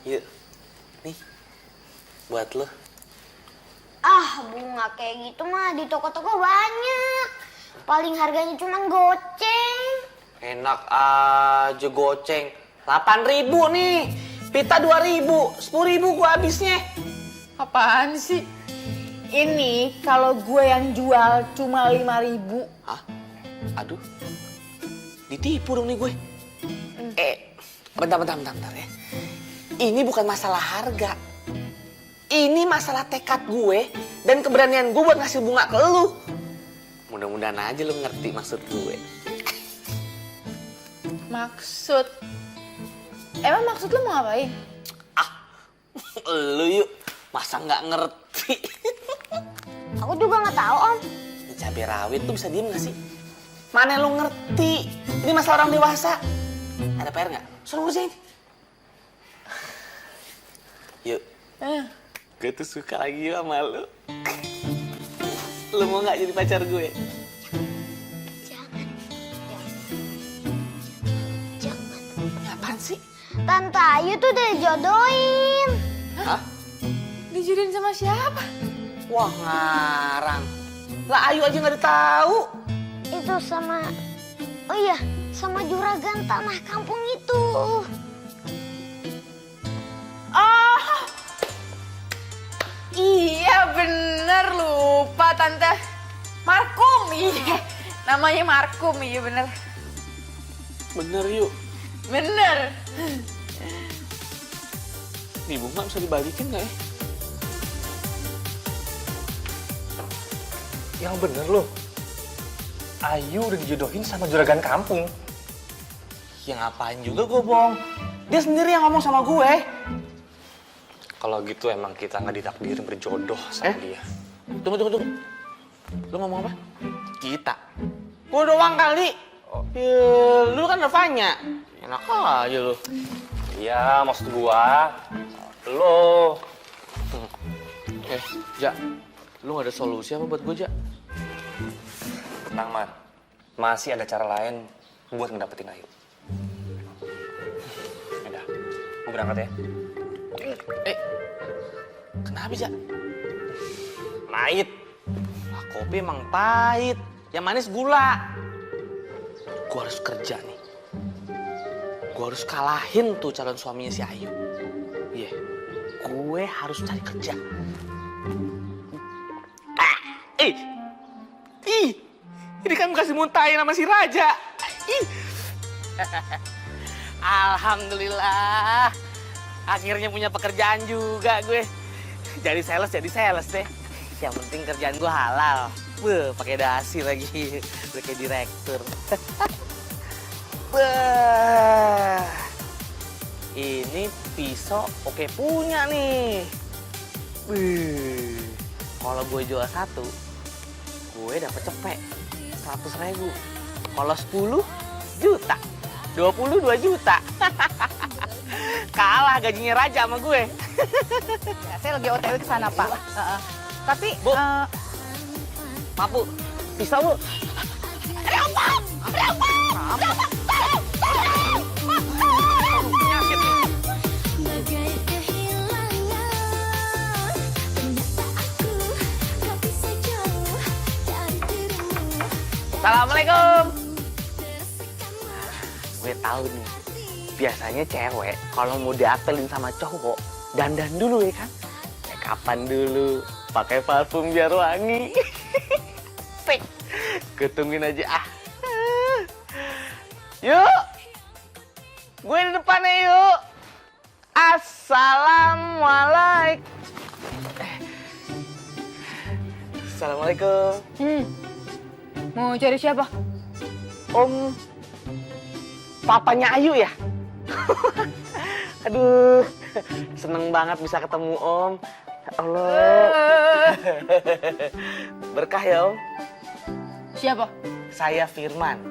Yuk, nih, buat lo. Ah, bunga kayak gitu mah di toko-toko banyak. Paling harganya cuma goceng. Enak aja goceng. 8.000 nih, pita 2.000, 10.000 gua habisnya. Apaan sih? Ini kalau gue yang jual cuma 5.000. Hah? Aduh, ditipu dong nih gue. Bentar ya. Ini bukan masalah harga. Ini masalah tekad gue dan keberanian gue buat ngasih bunga ke lu. Mudah-mudahan aja lu ngerti maksud gue. Maksud? Emang maksud lu mau ngapain? Lu yuk, masa nggak ngerti? Aku juga nggak tahu, Om. Ini cabai rawit tuh bisa diem gak sih? Mana lu ngerti? Ini masalah orang dewasa. Ada PR nggak? Suruh ngerjain. Yuk. Gue tuh suka lagi sama lu. Lu mau nggak jadi pacar gue? Jangan. Jangan. Apaan sih? Tante Ayu tuh udah dijodohin. Hah? Dijodohin sama siapa? Wah, ngarang. Lah Ayu aja nggak tahu. Itu sama Oh iya, sama juragan tanah kampung itu. Oh, iya bener, lupa Tante. Markum, iya. Namanya Markum, iya bener. Bener yuk. Bener. Nih bunga bisa dibalikin nggak ya? Yang bener loh. Ayu udah dijodohin sama juragan kampung. Ya ngapain juga gue bohong. Dia sendiri yang ngomong sama gue. Kalau gitu emang kita nggak ditakdirin berjodoh sama dia. Tunggu. Lu ngomong apa? Kita. Gue doang kali. Ya, lu kan Nevanya. Enak aja lu. Iya, maksud gua. Lo. Ja, lu gak ada solusi apa buat gue, Ja? Tenang, Man. Masih ada cara lain buat ngedapetin Ayu. Udah, gua berangkat ya. Kenapa, Ja? Pahit. Lah, kopi emang pahit. Yang manis gula. Gue harus kerja nih. Gue harus kalahin tuh calon suaminya si Ayu. Iya, gue harus cari kerja. Ini kan kasih muntahin sama si Raja. Alhamdulillah, akhirnya punya pekerjaan juga gue. Jadi sales deh. Yang penting kerjaan gue halal. Pakai dasi lagi, udah kayak direktur. Ini pisau oke punya nih. Kalau gue jual 1, gue dapat cepet 100.000. Kalau 10 juta, 22 juta. Kalah gajinya Raja sama gue. Ya, saya lagi OTW ke sana, Pak. Tapi, Bu. Maaf, Bu. Pisau, Bu. Bagai kehilangan, ternyata aku gak bisa jauh dari dirimu. Assalamualaikum. Gue tahu nih, biasanya cewek kalau mau diapelin sama cowok dandan dulu ya kan? Kapan dulu pakai parfum biar wangi. Sik, gue tungguin aja ah. Yuk, gue di depannya yuk. Assalamualaikum. Assalamualaikum. mau cari siapa? Om, papanya Ayu ya? Aduh, seneng banget bisa ketemu Om. Ya Allah. Berkah ya Om. Siapa? Saya Firman,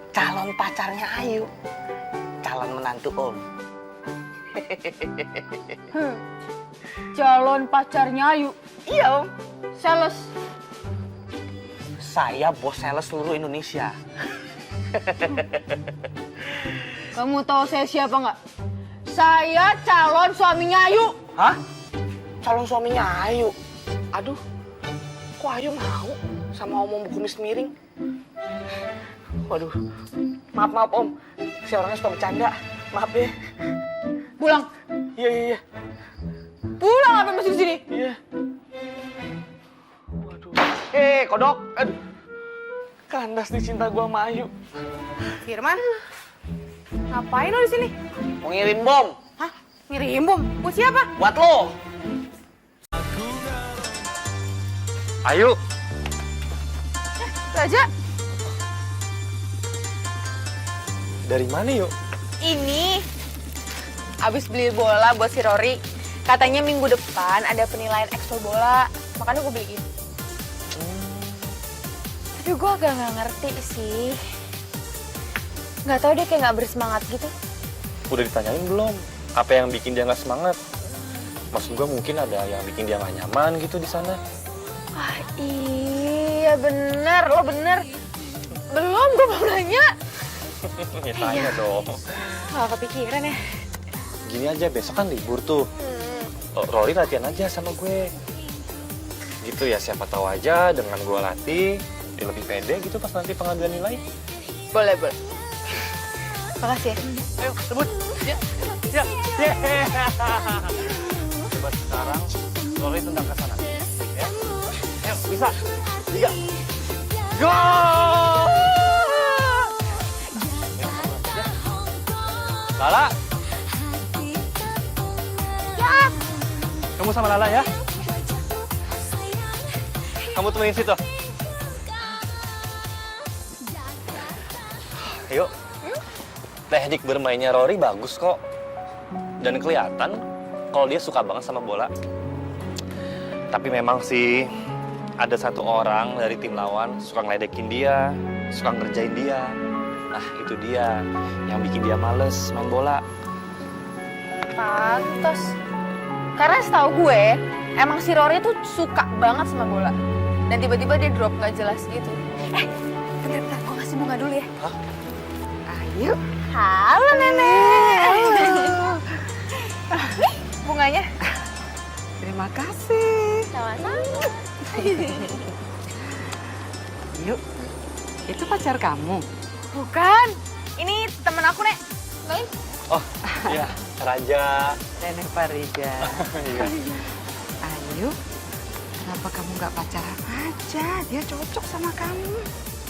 calon pacarnya Ayu. Calon menantu Om. Calon pacarnya Ayu. Iya Om. Sales. Saya bos sales seluruh Indonesia. Kamu tahu saya siapa nggak? Saya calon suaminya Ayu. Hah? Calon suaminya Ayu? Aduh, kok Ayu mau sama Om kumis miring? Waduh, maaf Om. Si orangnya suka bercanda. Maaf ya. Pulang. Iya. Pulang apa masih di sini? Iya. Waduh. Kodok. Aduh. Kandas nih cinta gua sama Ayu. Firman, ngapain lo di sini? Mau ngirim bom. Hah? Ngirim bom? Buat siapa? Buat lo. Ayu. Raja. Dari mana yuk? Ini abis beli bola buat si Rory. Katanya minggu depan ada penilaian ekspor bola. Makanya gue beliin. Tapi gue agak nggak ngerti sih. Nggak tahu dia kayak nggak bersemangat gitu. Udah ditanyain belum? Apa yang bikin dia nggak semangat? Maksud gue mungkin ada yang bikin dia nggak nyaman gitu di sana. Ah iya bener, lo bener. Belum, gue mau nanya. Ya tanya dong. Gak kepikiran ya. Gini aja, besok kan libur tuh. Rory latihan aja sama gue. Gitu ya, siapa tahu aja dengan gue latih, dia lebih pede gitu pas nanti pengambilan nilai. Boleh, boleh. Makasih ya. Ayo, sebut. Ya. Coba sekarang Rory tendang ke sana. Ya. Ayo, bisa. 3. Go! Lala. Ya. Kamu sama Lala ya. Kamu temenin situ. Ayo. Teknik bermainnya Rory bagus kok. Dan kelihatan kalau dia suka banget sama bola. Tapi memang sih ada satu orang dari tim lawan suka ngeledekin dia, suka ngerjain dia. Nah, itu dia yang bikin dia males main bola. Pantes. Karena setahu gue, emang si Rory tuh suka banget sama bola. Dan tiba-tiba dia drop nggak jelas gitu. Bentar, gue kasih bunga dulu ya. Hah? Ayo. Halo Nenek. Nih bunganya. Terima kasih. Sama-sama. Yuk, itu pacar kamu? Bukan, ini temen aku Nek. Kenalin. Oh, iya, Raja. Nenek Farida. Iya. Ayo, kenapa kamu nggak pacaran aja? Dia cocok sama kamu.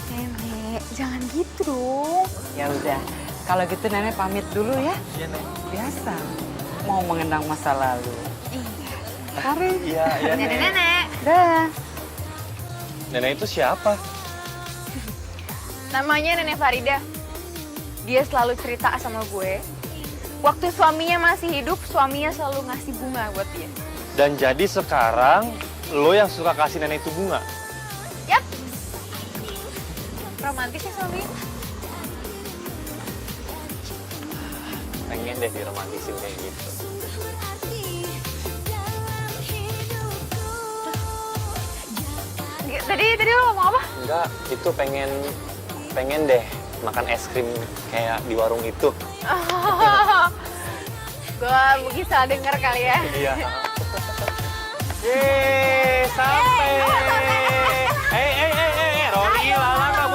Nenek, jangan gitu dong. Ya udah, kalau gitu Nenek pamit dulu ya. Iya, Nek. Biasa, mau mengenang masa lalu. Mari. Iya, Nek. Nenek. Dah. Nenek itu siapa? Namanya Nenek Farida. Dia selalu cerita sama gue. Waktu suaminya masih hidup, suaminya selalu ngasih bunga buat dia. Dan jadi sekarang lo yang suka kasih nenek itu bunga? Yap. Romantis ya suami. Pengen deh diromantisin kayak gitu. Tadi lo ngomong apa? Enggak, itu pengen deh makan es krim kayak di warung itu. Gue mungkin salah denger kali ya. Iya. Yeay, sampai. Rory, Lala nggak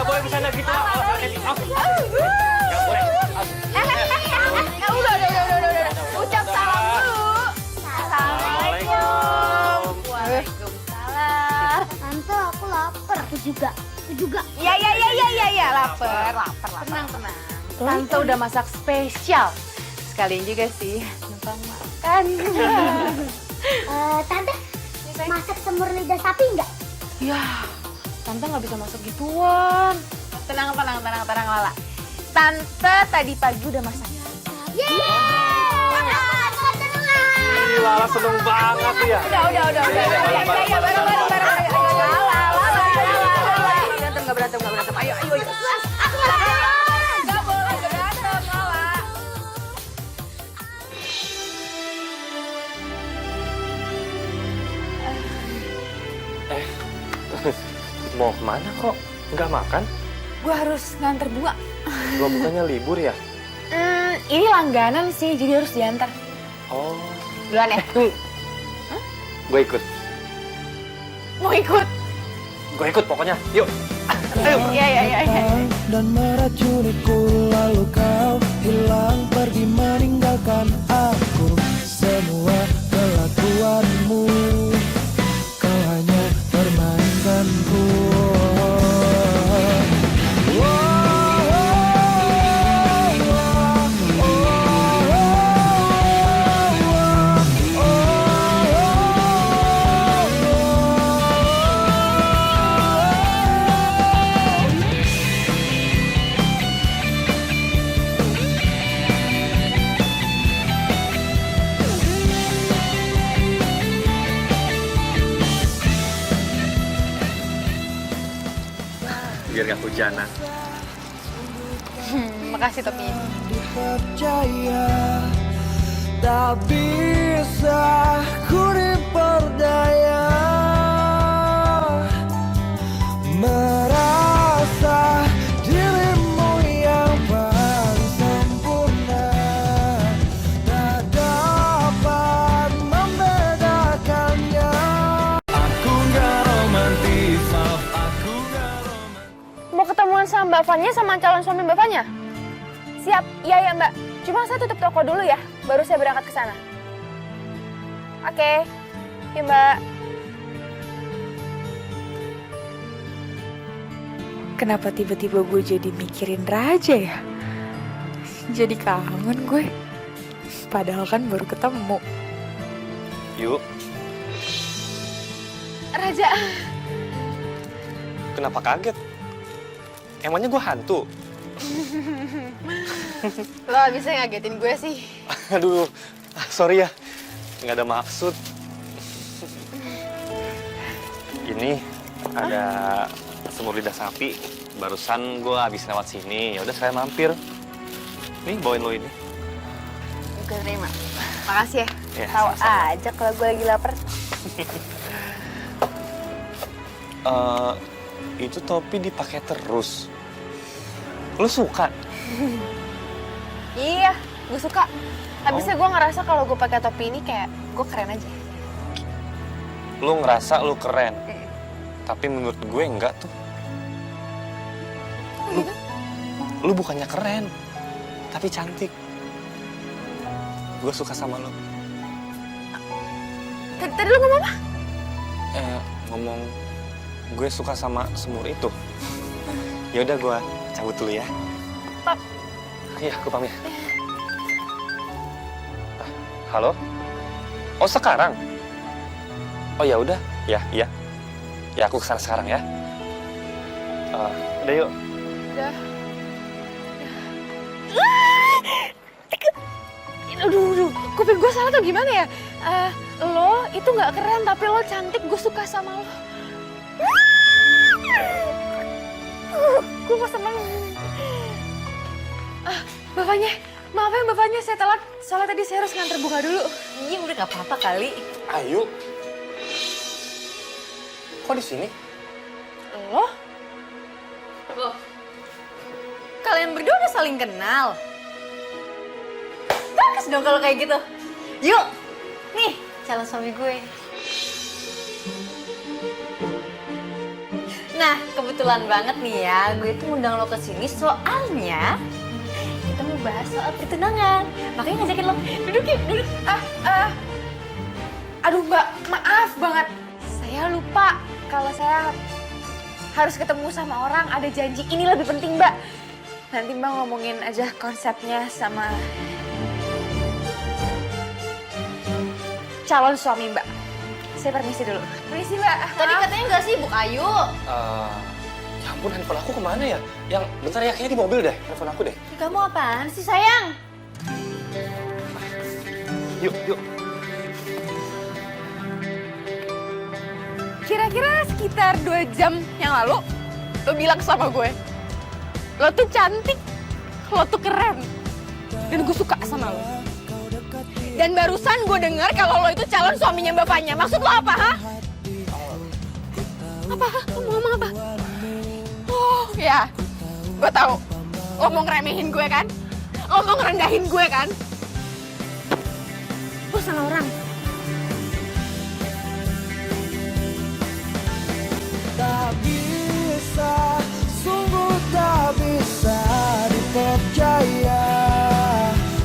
boleh bercanda gitu. Nggak boleh. Udah. Ucap salam dulu. Assalamualaikum. Waalaikumsalam. Tante, aku lapar. Aku juga. Iya, lapar. Tenang. Tante udah masak spesial. Sekalian juga sih, numpang makan. Tante, masak semur lidah sapi nggak? Ya, Tante nggak bisa masak gituan. Tenang, Lala. Tante tadi pagi udah masak. Yeay! Ih, Lala seneng banget ya. Udah. Iya, bareng. Lala. Nggak berantem. Ayo. Nggak boleh berantem, Lala. Mau kemana kok? Nggak makan? Gue harus nganter bunga. Lo bukannya libur ya? Ini langganan sih, jadi harus diantar. Oh. Duluan ya? Gue ikut. Mau ikut? Gue ikut pokoknya. Yuk. Ayo. Iya. Dan meracuniku, lalu kau hilang pergi meninggalkan aku. Semua kelakuanmu kau hanya permainkanku. Biar gak hujanan. Makasih Topi. Dipercaya tak bisa ku diperdaya, merasa dirimu yang paling sempurna, tak dapat membedakannya. Aku gak romantis, maaf aku gak romantis. Mau ketemuan sama Mbak Bapaknya sama calon suami bapaknya? Siap, iya ya Mbak. Cuma saya tutup toko dulu ya, baru saya berangkat ke sana. Oke, ya Mbak. Kenapa tiba-tiba gue jadi mikirin Raja ya? Jadi kangen gue. Padahal kan baru ketemu. Yuk, Raja, kenapa kaget? Emangnya gue hantu? lo bisa ngagetin gue sih. Aduh, sorry ya. Nggak ada maksud. Ini ada semur lidah sapi. Barusan gue habis lewat sini. Ya udah saya mampir. Nih bawain lo ini. Gue terima. Makasih ya. Ya, Tahu sama-sama. aja kalau gue lagi lapar. Itu topi dipakai terus. Lo suka? Iya, gue suka. Habisnya gue ngerasa kalau gue pakai topi ini kayak gue keren aja. Lo ngerasa lo keren. Tapi menurut gue enggak tuh. Lu bukannya keren, tapi cantik. Gue suka sama lo. Tadi lu ngomong apa? Ngomong gue suka sama semur itu. Ya udah gue cabut dulu ya. Pap. Iya, gue pamit. Halo? Oh sekarang? Oh ya udah, ya. Ya aku kesana sekarang ya. Udah yuk. Udah. Aduh, kuping gue salah tuh gimana ya? Lo itu nggak keren tapi lo cantik, gue suka sama lo. Gue kok seneng. Bapaknya, maaf ya bapaknya saya telat. Soalnya tadi saya harus nganter bunga dulu. Iya udah gak apa-apa kali. Ayu. Kok di sini? Lo? Loh, kalian berdua udah saling kenal. Bagus dong kalau kayak gitu. Yuk, nih calon suami gue. Nah, kebetulan banget nih ya, gue tuh ngundang lo ke sini soalnya kita mau bahas soal pertunangan. Makanya ngajakin lo duduk yuk, duduk. Aduh mbak, maaf banget. Saya lupa kalau saya harus ketemu sama orang, ada janji. Ini lebih penting mbak. Nanti mbak ngomongin aja konsepnya sama calon suami mbak. Saya permisi dulu. Permisi mbak. Tadi katanya nggak sibuk, Ayu. Ya ampun, handphone aku kemana ya? Yang bentar ya, kayaknya di mobil deh, handphone aku deh. Kamu apaan sih sayang? Yuk. Kira-kira sekitar 2 jam yang lalu, lo bilang sama gue, lo tuh cantik, lo tuh keren, dan gue suka sama lo. Dan barusan gue dengar kalau lo itu calon suaminya bapaknya. Maksud lo apa, ha? Apa? Lo mau ngomong apa? Oh, ya. Gue tahu. Lo mau ngeremehin gue kan? Lo mau ngerendahin gue kan? Lo salah orang. Tak bisa, sungguh tak bisa dipercaya.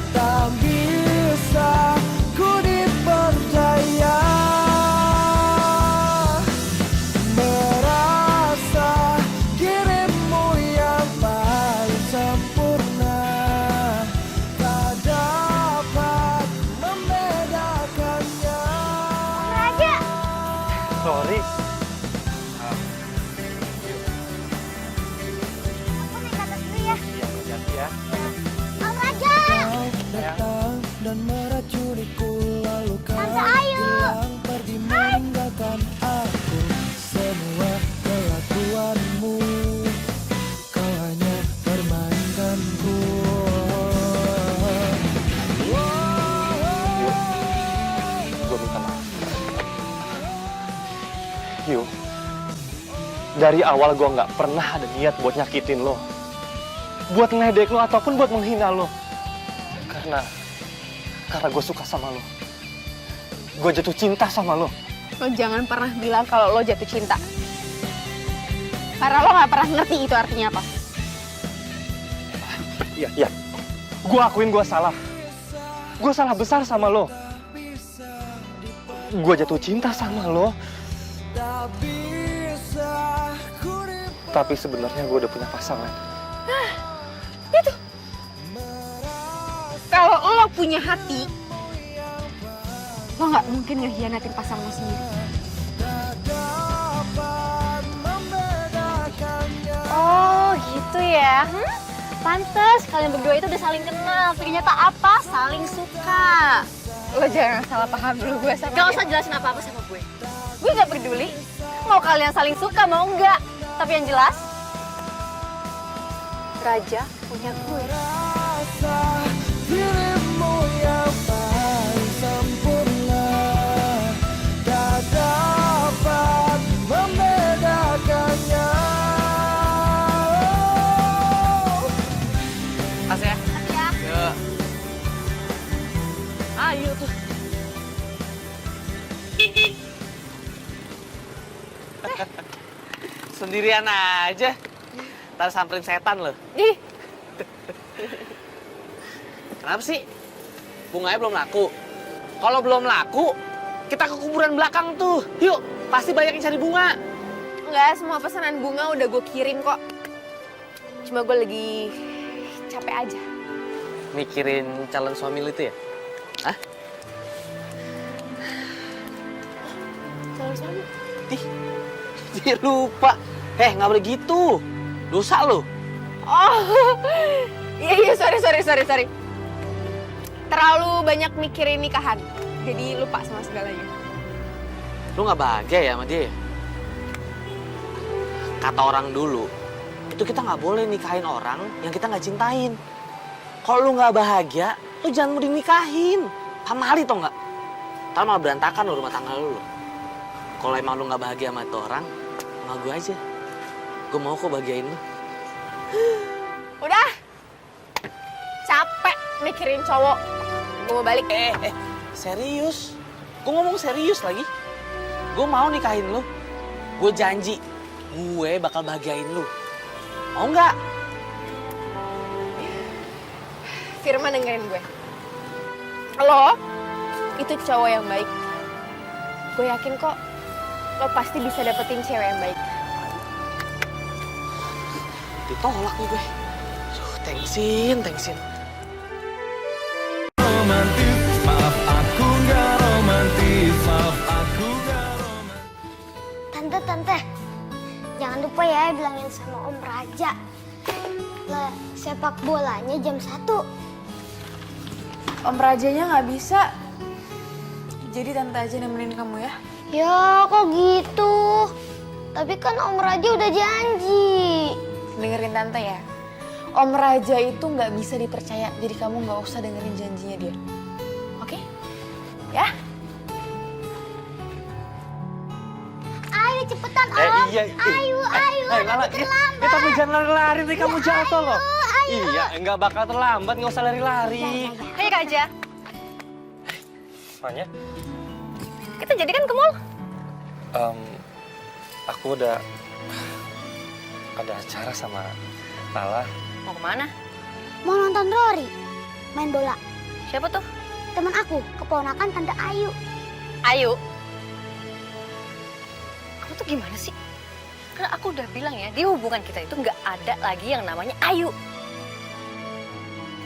Tak bisa ku dipercaya. Merasa dirimu yang paling sempurna. Tak dapat membedakannya. Raja, Sorry. aku naik ke atas dulu ya. Iya, hati-hati ya. Om Raja, Datang dan meracuniku, lalu kau Tante Ayu. bilang pergi meninggalkan aku. Semua kelakuanmu kau hanya permainkanku. Gue minta maaf. Yuk, dari awal gue nggak pernah ada niat buat nyakitin lo, buat ngeledek lo ataupun buat menghina lo. Karena gue suka sama lo. Gue jatuh cinta sama lo. Lo jangan pernah bilang kalau lo jatuh cinta. Karena lo gak pernah ngerti itu artinya apa. Iya. Gue akuin gue salah. Gue salah besar sama lo. Gue jatuh cinta sama lo. Tapi sebenarnya gue udah punya pasangan. Itu. Kalau lo punya hati, lo nggak mungkin ngehianatin pasangan lo sendiri. Oh gitu ya. Pantes kalian berdua itu udah saling kenal. Ternyata apa? Saling suka. Lo jangan salah paham dulu gue sama Gak dia. usah jelasin apa-apa sama gue. Gue gak peduli. Mau kalian saling suka mau enggak. Tapi yang jelas, Raja punya gue. Dirimu yang paling sempurna, tak dapat membedakannya. Kasih ya. Ya. Yuk. Ayo tuh. Sendirian aja. Ntar samperin setan loh. Ih, Kenapa sih? Bunganya belum laku. Kalau belum laku, kita ke kuburan belakang tuh. Yuk, pasti banyak yang cari bunga. Enggak, semua pesanan bunga udah gue kirim kok. Cuma gue lagi capek aja. Mikirin calon suami lu itu ya? Hah? Calon suami. Dia lupa. Nggak boleh gitu. Dosa lo. Oh, iya, sorry. Terlalu banyak mikirin nikahan, jadi lupa sama segalanya. Lu nggak bahagia ya sama dia? Kata orang dulu, itu kita nggak boleh nikahin orang yang kita nggak cintain. Kalau lu nggak bahagia, lu jangan mau dinikahin. Pamali tau nggak? Ntar malah berantakan lo rumah tangga lu. Kalau emang lu nggak bahagia sama itu orang, sama gue aja. Gue mau kok bahagiain lu. Udah, capek mikirin cowok. Gue mau balik. Serius? Gue ngomong serius lagi. Gue mau nikahin lu. Gue janji, gue bakal bahagiain lu. Mau nggak? Firman dengerin gue. Lo itu cowok yang baik. Gue yakin kok lo pasti bisa dapetin cewek yang baik. Ditolak nih gue. Thanksin. Romantis, maaf aku nggak romantis, maaf aku nggak romantis. Tante, jangan lupa ya bilangin sama Om Raja. Lah, sepak bolanya jam 1. Om Rajanya nggak bisa. Jadi tante aja nemenin kamu ya. Ya, kok gitu? Tapi kan Om Raja udah janji. Dengerin tante ya. Om Raja itu nggak bisa dipercaya, jadi kamu nggak usah dengerin janjinya dia. Oke? Ya? Ayo cepetan Om. Iya. Ayo. Lala, terlambat. tapi jangan lari-lari nanti kamu jatuh loh. Ayo. Iya, nggak bakal terlambat, nggak usah lari-lari. ayo Raja. Makanya, Kita jadikan ke mall. aku udah ada acara sama Lala. Mau kemana? Mau nonton Rory main bola. Siapa tuh? Teman aku, keponakan Tante Ayu. Ayu. Kamu tuh gimana sih? Karena aku udah bilang ya, di hubungan kita itu nggak ada lagi yang namanya Ayu.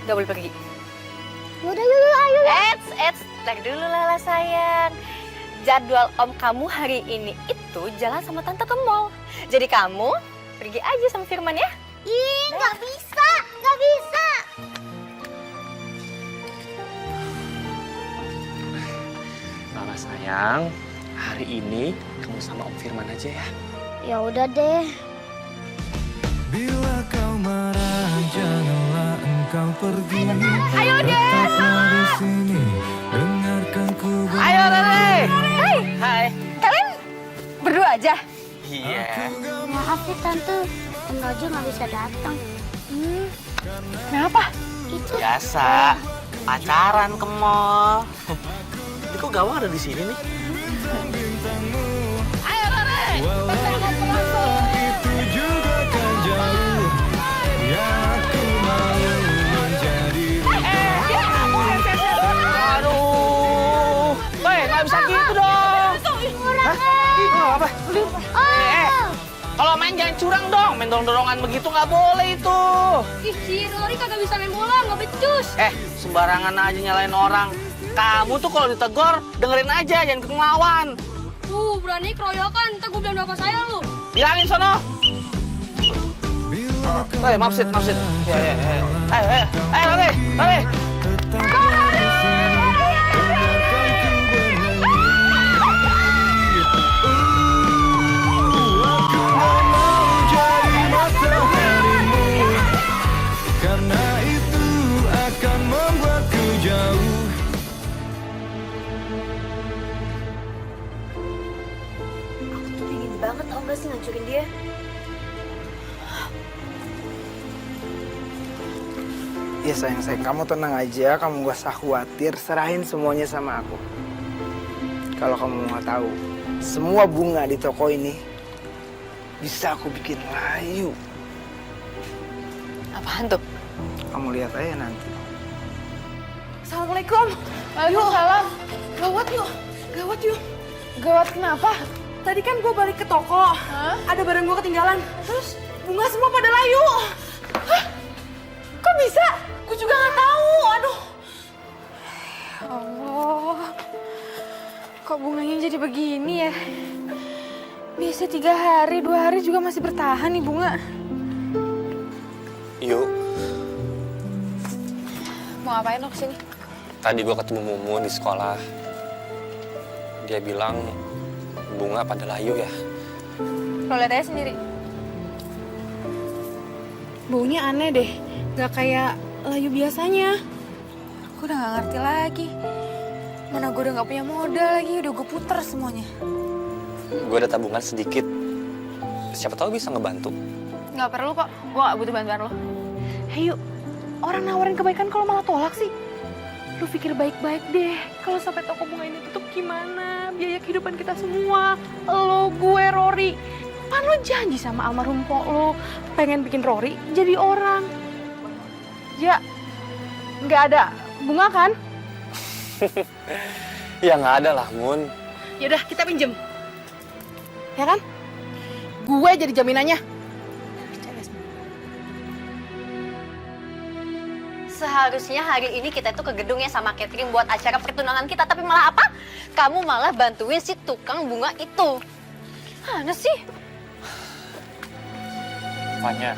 Nggak boleh pergi. Yaudah, Ayu. Eits, tar dulu Lala sayang. Jadwal om kamu hari ini itu jalan sama tante ke mall. Jadi kamu pergi aja sama Firman ya. Ih, nggak bisa. Lala sayang, hari ini kamu sama Om Firman aja ya. Ya udah deh. Bila kau marah, janganlah engkau pergi. Ayo deh. Tetaplah di sini, dengarkan ku Ayo Rere. Hai. Kalian berdua aja. Iya. Maaf ya Tante, Om Raja nggak bisa datang. Kenapa? Itu Biasa. Pacaran ke mall. Ini kok gawang ada di sini nih? Walau itu juga kan jauh, yang aku mau Apa? Kalau main jangan curang dong, main dorong-dorongan begitu nggak boleh itu. Ih, si Rory kagak bisa main bola, nggak becus. Sembarangan aja nyalain orang. Kamu tuh kalau ditegor, dengerin aja, jangan ngelawan. Berani keroyokan, ntar gue bilang bapak saya lu. Bilangin sono. Maaf Sid. Ya. Ayo, Rory. Karena itu akan membuatku jauh. Pengen banget tau gak sih ngancurin dia. Ya sayang, kamu tenang aja, kamu gak usah khawatir, serahin semuanya sama aku. Kalau kamu mau tahu, semua bunga di toko ini bisa aku bikin layu. Apaan tuh? Kamu lihat aja nanti. Assalamualaikum. Waalaikumsalam. Gawat yuk. Gawat kenapa? Tadi kan gue balik ke toko. Ada barang gue ketinggalan. Terus bunga semua pada layu. Hah? Kok bisa? Gue juga nggak tahu. Aduh. Ya Allah. Kok bunganya jadi begini ya? Biasa 3 hari, 2 hari juga masih bertahan nih bunga. Yuk, Mau ngapain lo kesini? tadi gua ketemu Mumu di sekolah. Dia bilang bunga pada layu ya. Lo lihat aja sendiri. Baunya aneh deh, gak kayak layu biasanya. Gue udah gak ngerti lagi. Mana gue udah gak punya modal lagi, udah gue puter semuanya. Gue ada tabungan sedikit. Siapa tahu bisa ngebantu. Gak perlu kok, gue gak butuh bantuan lo. Hey yuk, orang nawarin kebaikan kalau malah tolak sih. Lu pikir baik-baik deh, kalau sampai toko bunga ini tutup gimana? Biaya kehidupan kita semua. Lo, gue, Rory. Kan lo janji sama almarhum pok lo, pengen bikin Rory jadi orang. Ya, nggak ada bunga kan? Ya nggak ada lah, Mun. Yaudah, kita pinjem. Ya kan? Gue jadi jaminannya. Seharusnya hari ini kita tuh ke gedung ya sama catering buat acara pertunangan kita. Tapi malah apa? Kamu malah bantuin si tukang bunga itu. Mana sih? Fanya,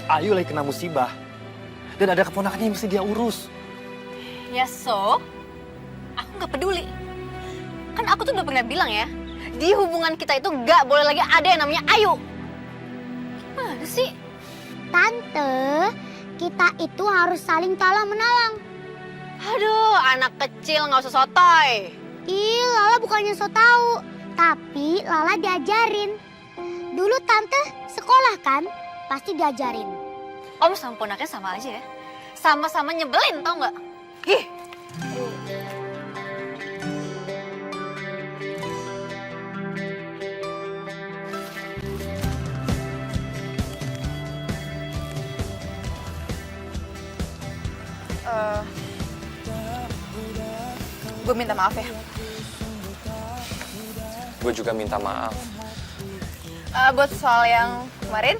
Ayu lagi kena musibah. Dan ada keponakannya yang mesti dia urus. Ya so, aku nggak peduli. Kan aku tuh udah pernah bilang ya, di hubungan kita itu nggak boleh lagi ada yang namanya Ayu. Mana sih? Tante, kita itu harus saling tolong menolong. Aduh, anak kecil nggak usah sotoy. Ih, Lala bukannya so tahu, tapi Lala diajarin. Dulu tante sekolah kan, pasti diajarin. Om sama ponaknya sama aja ya. Sama-sama nyebelin, tau nggak? Ih. Gue minta maaf ya. Gue juga minta maaf. Buat soal yang kemarin,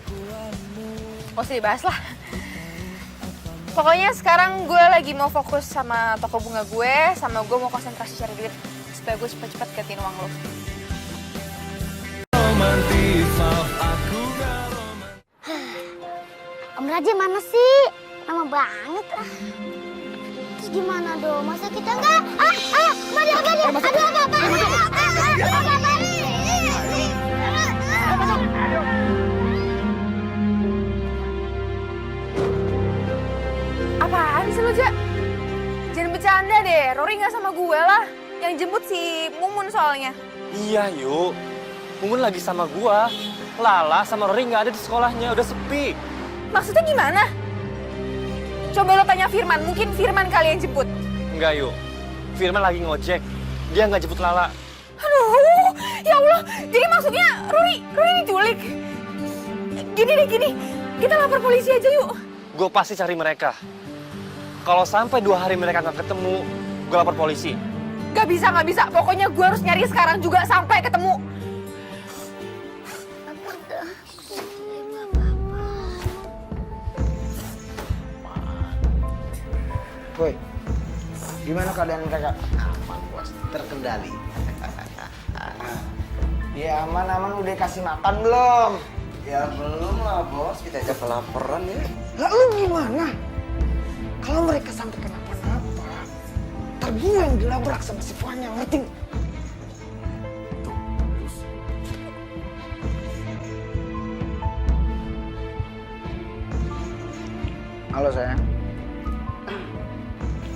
gak usah dibahas lah. Pokoknya sekarang gue lagi mau fokus sama toko bunga gue, sama gue mau konsentrasi cari duit supaya gue cepet-cepet gantiin uang lo. Romantis, maaf aku gak romantis. Om Raja mana sih? Lama banget. Terus gimana dong? Masa kita enggak? Kembali. Aduh, apa? Apaan sih lo, Ja? Jangan bercanda deh, Rory nggak sama gue lah. Yang jemput si Mumun soalnya. Iya, yuk. Mumun lagi sama gua. Lala sama Rory nggak ada di sekolahnya, udah sepi. Maksudnya gimana? Coba lo tanya Firman, mungkin Firman kali yang jemput. Enggak, yuk. Firman lagi ngojek. Dia nggak jemput Lala. Aduh, ya Allah. Jadi maksudnya Rory diculik. Gini. Kita lapor polisi aja yuk. Gue pasti cari mereka. Kalau sampai 2 hari mereka nggak ketemu, gue lapor polisi. Gak bisa. Pokoknya gue harus nyari sekarang juga sampai ketemu. Boy, gimana keadaan mereka? Aman bos, terkendali. Ya aman, udah kasih makan belum? Ya belum lah bos, kita aja kelaparan ya. Lalu gimana? Kalau mereka sampai kenapa-napa, ntar gue yang dilabrak sama si Fanya, ngerti? Halo sayang.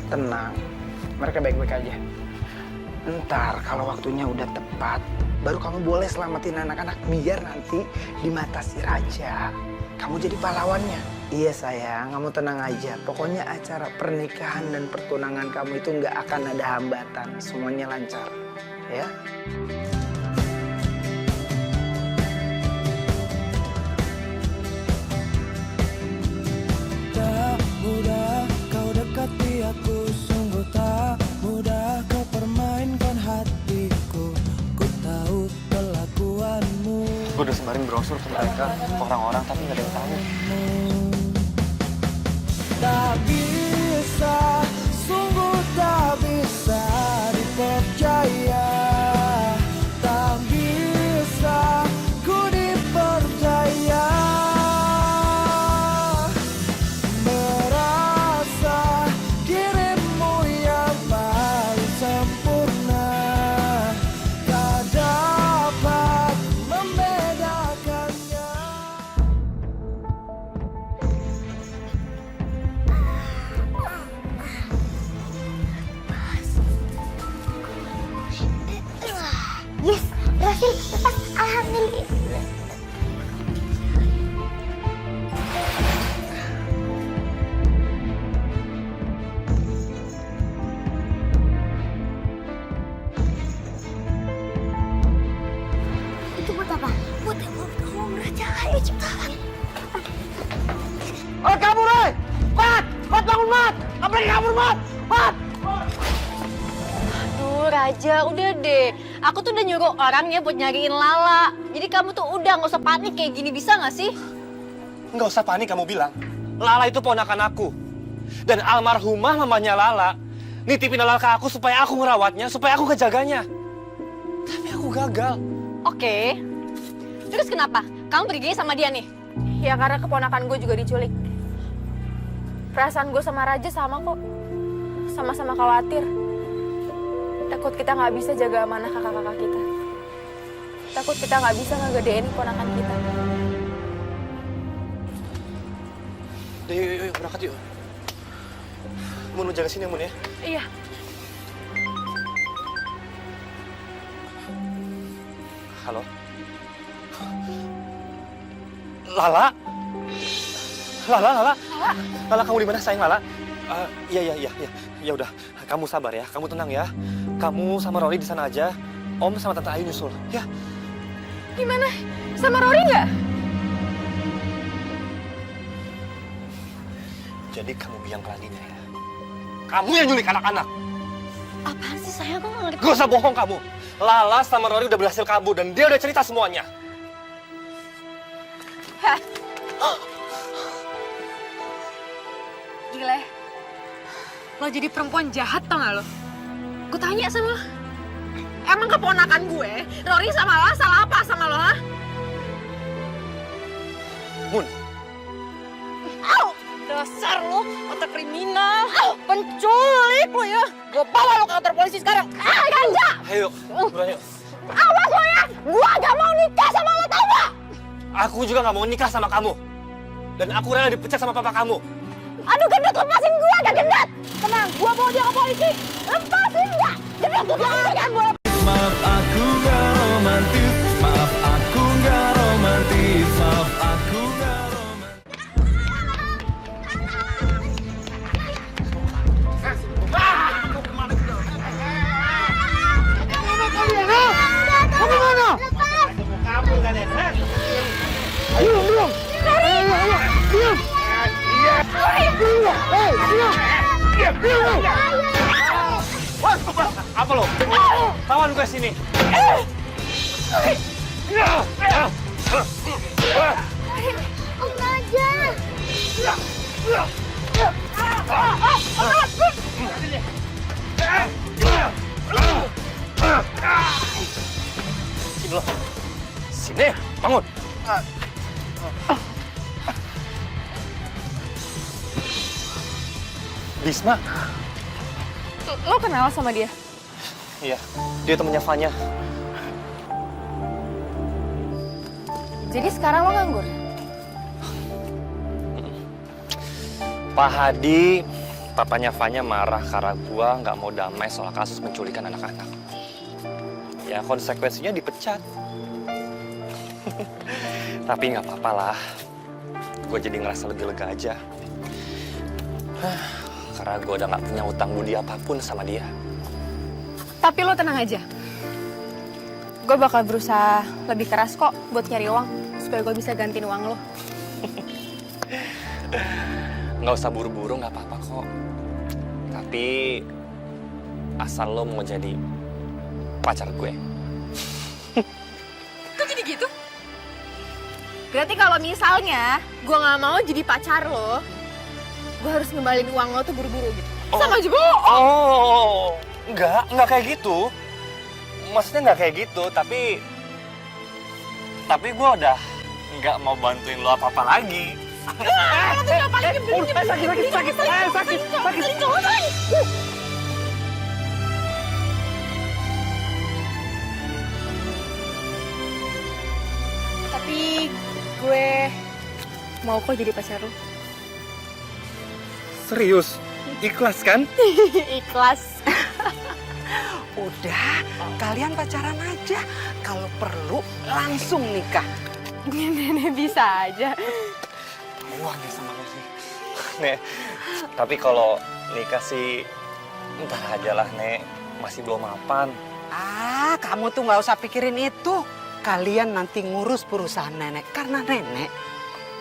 Tenang, mereka baik-baik aja. Ntar kalau waktunya udah tepat, baru kamu boleh selamatin anak-anak biar nanti di mata si Raja kamu jadi pahlawannya. Iya sayang, kamu tenang aja. Pokoknya acara pernikahan dan pertunangan kamu itu nggak akan ada hambatan. Semuanya lancar, ya. Tak mudah kau dekati aku, sungguh tak mudah kau permainkan hatiku. Ku tahu kelakuanmu. Gue udah sebarin brosur ke mereka, ke orang-orang, tapi nggak ada yang tahu. Tak bisa, sungguh tak bisa dipercaya. Tak bisa ku dipercaya. Merasa dirimu yang paling sempurna, tak dapat membedakannya. Yes, berhasil. Lepas, alhamdulillah. Itu buat apa? Buat kamu Raja. Ayo cepat. Oh kabur, Roy! Mat! Mat bangun, Mat! Apa lagi kabur, Mat? Mat! Aduh Raja, udah deh. Aku tuh udah nyuruh orang ya buat nyariin Lala. Jadi kamu tuh udah nggak usah panik kayak gini, bisa nggak sih? Nggak usah panik kamu bilang. Lala itu ponakan aku. Dan almarhumah mamanya Lala nitipin Lala ke aku supaya aku ngerawatnya, supaya aku ngejaganya. Tapi aku gagal. Oke. Terus kenapa? Kamu pergi sama dia nih? Ya karena keponakan gue juga diculik. Perasaan gue sama Raja sama kok. Sama-sama khawatir. Takut kita nggak bisa jaga amanah kakak-kakak kita. Takut kita nggak bisa ngegedein keponakan kita. Udah, yuk, berangkat yuk. Mun, lu jaga sini, Mun ya. Iya. Halo? Lala? Lala, kamu di mana sayang, Lala? Iya. Ya udah, kamu sabar ya, kamu tenang ya. Kamu sama Rory di sana aja. Om sama Tante Ayu nyusul, ya. Gimana? Sama Rory nggak? Jadi kamu biang keladinya ya. Kamu yang nyulik anak-anak. Apaan sih sayang? Aku nggak ngerti. Gak usah bohong kamu. Lala sama Rory udah berhasil kabur dan dia udah cerita semuanya. Hah? Gila ya. Lo jadi perempuan jahat tau gak lo? Gue tanya sama lo. Emang keponakan gue, Rory sama Lala salah apa sama lo, ha? Mun. Au! Dasar lo, otak kriminal, penculik lo ya. Gue bawa lo ke kantor polisi sekarang. Ganja! Ayo, buruan yuk. Awas lo ya, gue gak mau nikah sama lo, tau gak? Aku juga gak mau nikah sama kamu. Dan aku rela dipecat sama papa kamu. Aduh gendut, lepasin gue, gak gendut. Tenang, gue bawa dia ke polisi. Lepasin gak? Gendut, lepasin gue. Maaf aku gak romantis, maaf aku gak romantis, maaf aku gak romantis. Kamu mana? Kabur kan ya? Ayo, diam. Diam. Diam. Diam. Diam. Apa lo? Lawan gue sini. Om aja. Sini lo. Sini, bangun. Bisma? Lo kenal sama dia? Iya, dia temennya Fanya. Jadi sekarang lo nganggur? Pak Hadi, papanya Fanya marah karena gua nggak mau damai soal kasus penculikan anak-anak. Ya konsekuensinya dipecat. Tapi nggak apa-apa lah. Gue jadi ngerasa lebih lega aja. Karena gue udah nggak punya utang budi apapun sama dia. Tapi lo tenang aja. Gue bakal berusaha lebih keras kok buat nyari uang. Supaya gue bisa gantiin uang lo. Nggak usah buru-buru, nggak apa-apa kok. Tapi asal lo mau jadi pacar gue. Kok jadi gitu? Berarti kalau misalnya gue nggak mau jadi pacar lo, gue harus ngembalin uang lo tuh buru-buru gitu. Sama aja bohong. Oh, nggak kayak gitu. Maksudnya nggak kayak gitu, tapi gue udah nggak mau bantuin lo apa-apa lagi. Sakit. Tapi gue mau kok jadi pacar lo. Serius? Ikhlas kan? Ikhlas. Udah, kalian pacaran aja. Kalau perlu langsung nikah. Nenek bisa aja. Wah, nih sama lo sih. Nek, tapi kalau nikah sih entar aja lah, Nek. Masih belum mapan. Ah, kamu tuh nggak usah pikirin itu. Kalian nanti ngurus perusahaan nenek. Karena nenek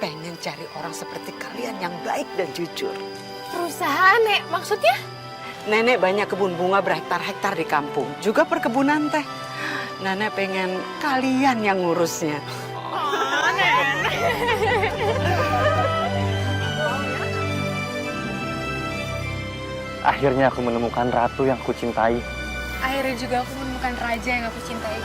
pengen cari orang seperti kalian yang baik dan jujur. Perusahaan, Nek, maksudnya? Nenek banyak kebun bunga berhektar-hektar di kampung. Juga perkebunan teh. Nenek pengen kalian yang ngurusnya. Akhirnya aku menemukan ratu yang kucintai. Akhirnya juga aku menemukan raja yang aku cintai.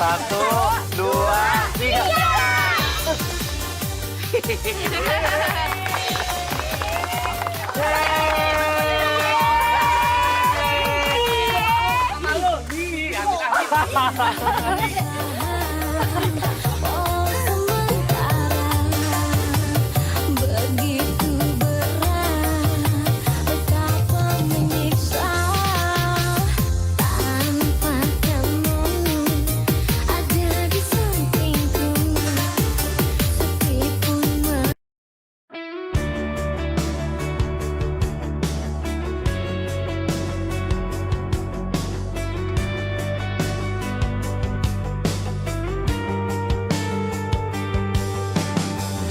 Satu, dua, tiga. Oh sementara begitu berat, betapa menyiksa tanpa kamu ada di sampingku, sepi pun.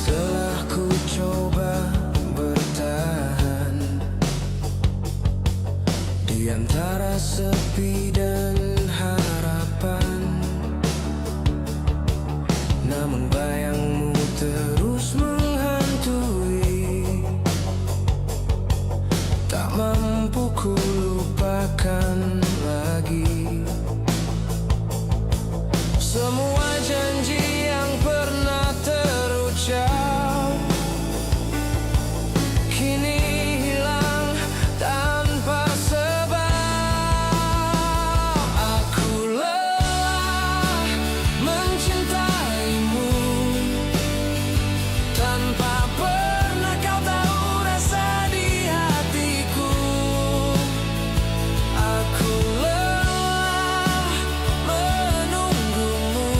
Telah ku coba bertahan di antara sepi dan harapan, namun bayangmu terus menghantui, tak mampu ku lupakan lagi semua janji yang pernah terucap, kini hilang tanpa sebab. Aku lelah mencintaimu tanpa pernah kau tahu rasa di hatiku. Aku lelah menunggumu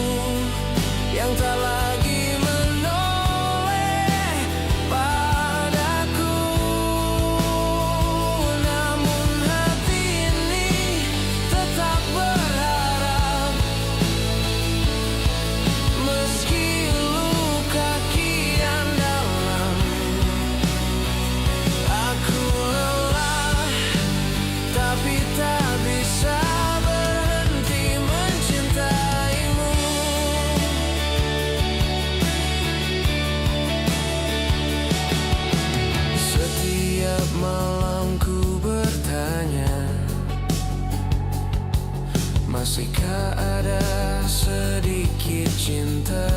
cinta,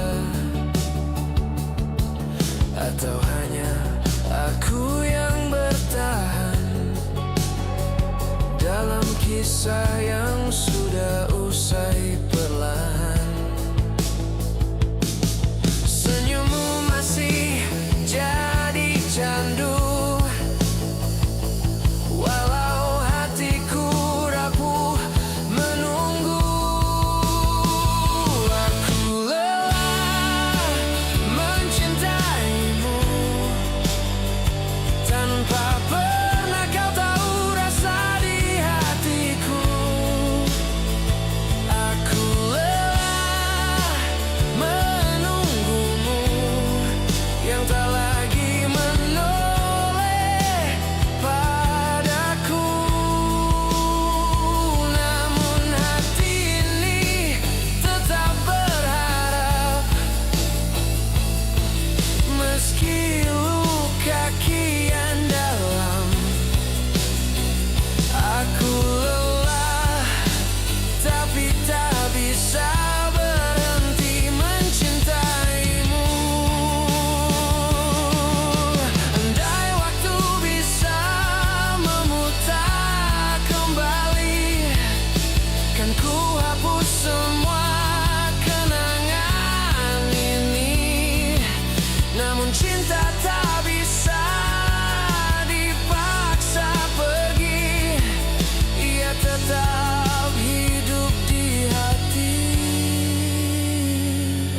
atau hanya aku yang bertahan dalam kisah yang sudah usai perlahan. Senyummu masih jadi candu, walau hatiku rapuh menunggu. Aku lelah mencintaimu tanpa pernah kau tahu rasa di hatiku. Aku lelah menunggumu yang tak lagi menoleh padaku. Namun hati ini tetap berharap, meski luka kian dalam. Aku lelah tapi tak bisa berhenti mencintaimu. Andai waktu bisa memutar kembali, kan ku hapus semua kenangan ini. Namun cinta tak bisa dipaksa pergi, ia tetap hidup di hati.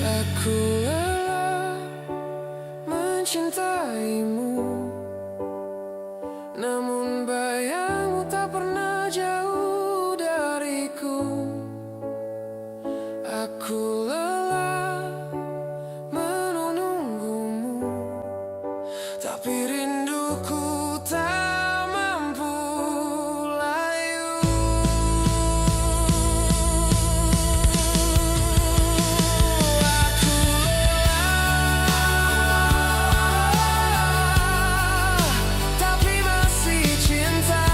Aku lelah mencintaimu, namun bayangmu tak pernah jauh dariku. Aku lelah menunggumu, tapi rinduku tak mampu layu. Aku lelah, tapi masih cinta.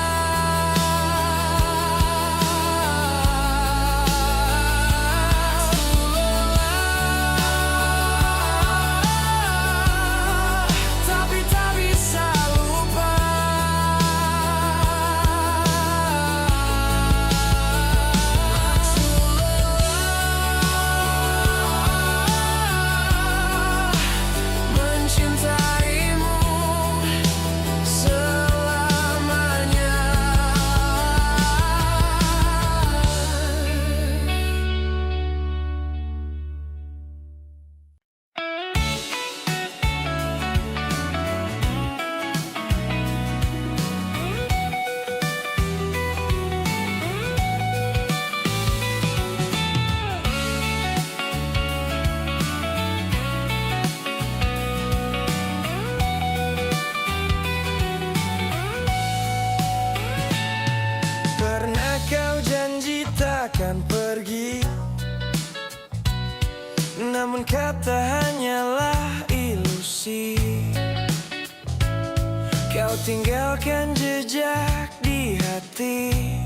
Aku lelah, tapi tak bisa lupa. Aku lelah mencintaimu selamanya. Pernah kau janji takkan pergi, namun kata hanyalah ilusi. Kau tinggalkan jejak di hati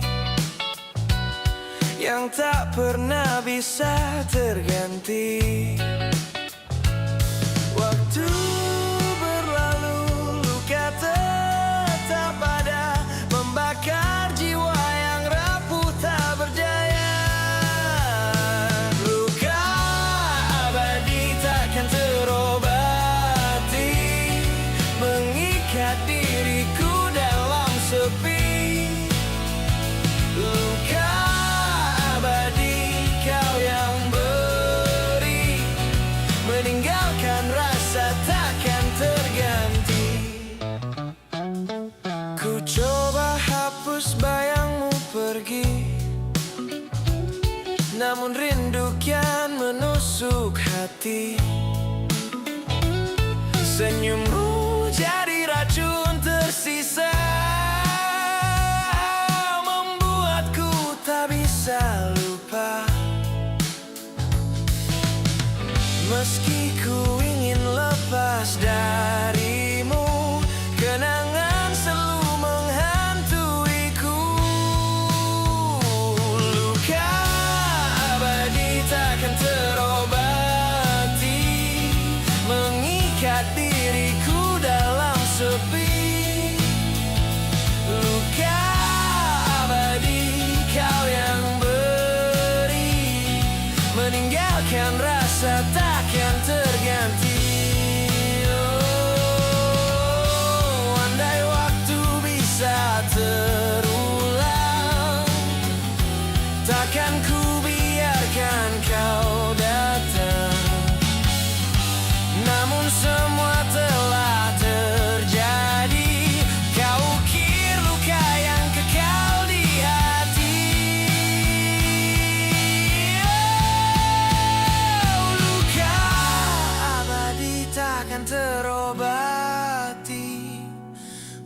yang tak pernah bisa terganti. Waktu berlalu, luka tetap ada, membakar jiwa yang rapuh tak berdaya. Luka abadi takkan terobati, mengikat diriku dalam sepi. Luka abadi kau yang beri, meninggalkan rasa takkan terganti. Ku coba hapus bayangmu pergi, namun rindu kian menusuk hati. Senyummu jadi racun tersisa, membuatku tak bisa lupa. Meski ku ingin lepas darimu, kenangan selalu menghantuiku. Luka abadi takkan terobati, meninggalkan rasa takkan terganti. Oh, andai waktu bisa terulang, takkan ku biarkan kau datang. Namun semua telah terjadi. Kau ukir luka yang kekal di hati. Oh, luka abadi takkan terobati,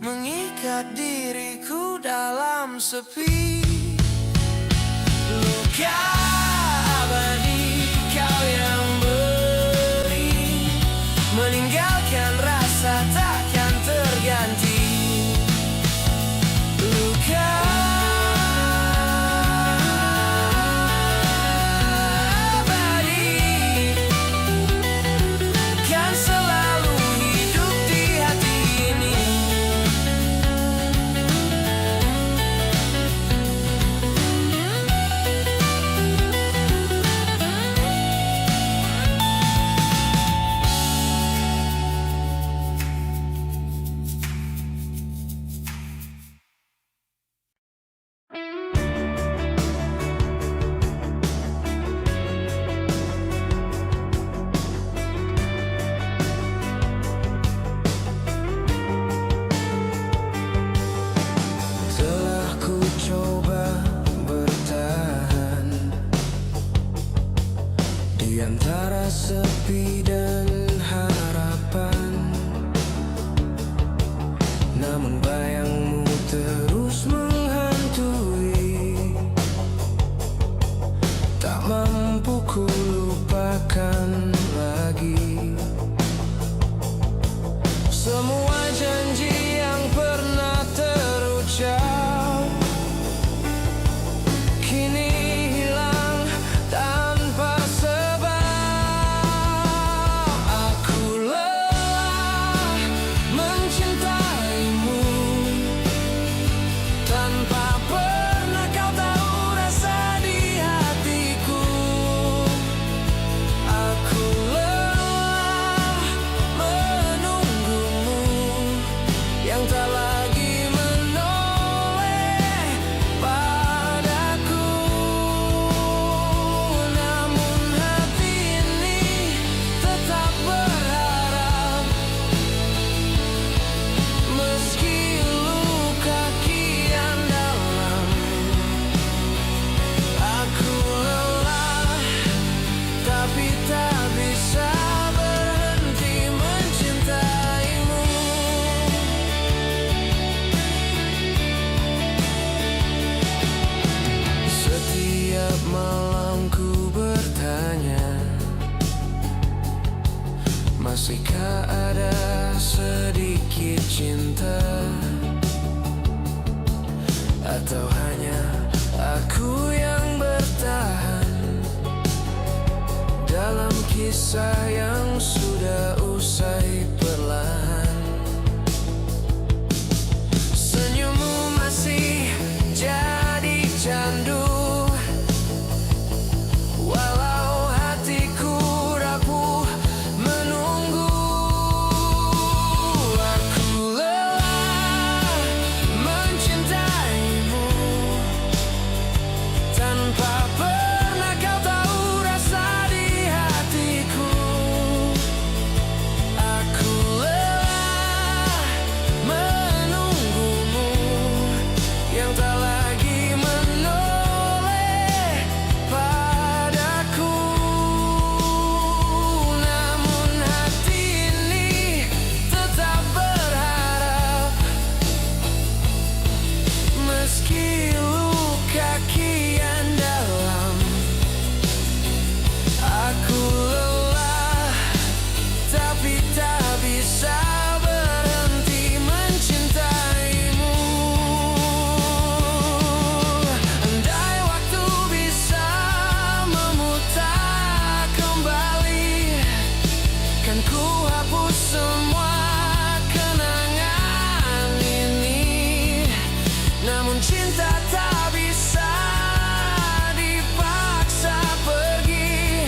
mengikat diriku dalam sepi. Luka abadi kau yang beri, meninggalkan rasa takkan terganti. Luka abadi kan selalu hidup di hati ini. Telah ku coba bertahan di antara sepi dan harapan, namun bayangmu terus menghantui. Tak mampu ku lupakan lagi semua janji yang pernah terucap, kini hilang tanpa sebab. Aku lelah mencintaimu tanpa pernah kau tahu rasa di hatiku. Aku lelah menunggumu yang tak lagi menoleh padaku. Namun hati ini tetap berharap, meski luka kian dalam. Aku lelah tapi tak bisa berhenti mencintaimu. Setiap malam ku bertanya, masihkah ada sedikit cinta, atau hanya aku yang bertahan dalam kisah yang sudah usai perlahan. Senyummu masih jadi candu, walau hatiku rapuh menunggu. Aku lelah mencintaimu tanpa pernah kau tahu rasa di hatiku. Aku lelah menunggumu yang tak lagi menoleh padaku. Namun hati ini tetap berharap, meski luka kian dalam. Aku lelah tapi tak bisa berhenti mencintaimu. Andai waktu bisa memutar kembali, kan ku hapus semua kenangan ini. Namun cinta tak bisa dipaksa pergi,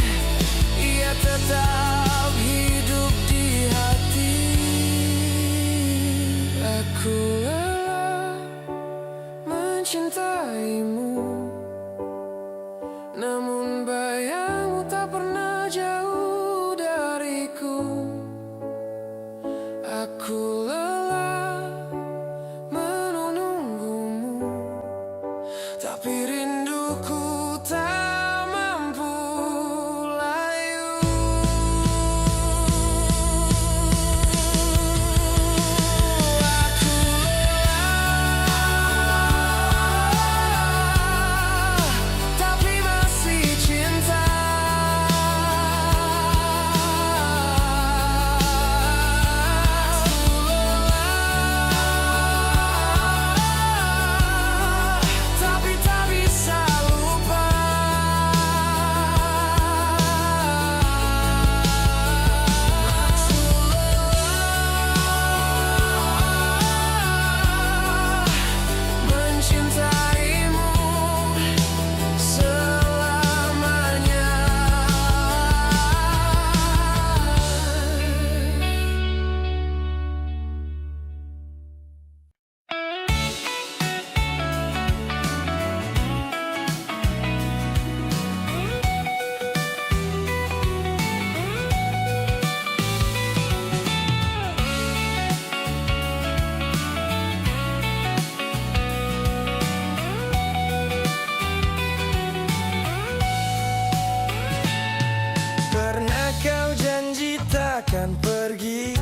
akan pergi,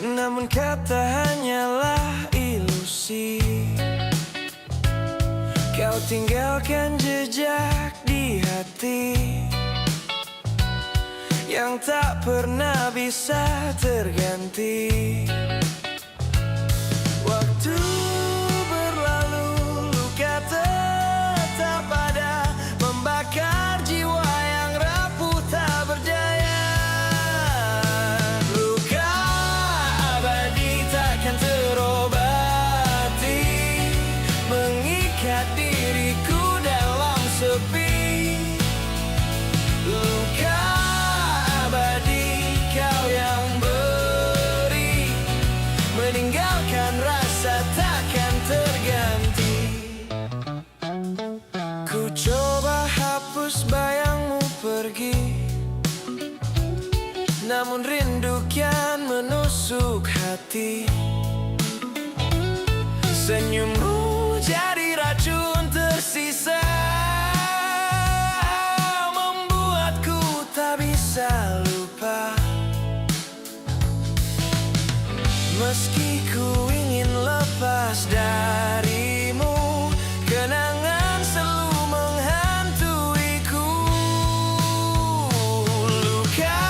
namun kata hanyalah ilusi. Kau tinggalkan jejak di hati yang tak pernah bisa terganti. Waktu berlalu, luka tetap ada, membakar jiwa yang rapuh tak berdaya. Luka abadi takkan terobati, mengikat diriku dalam sepi. Luka abadi kau yang beri, meninggalkan rasa takkan terganti. Ku coba hapus bayangmu pergi, namun rindu kian menusuk hati. Senyummu jadi racun tersisa, membuatku tak bisa lupa. Meski ku ingin lepas darimu, kenangan selalu menghantuiku. Luka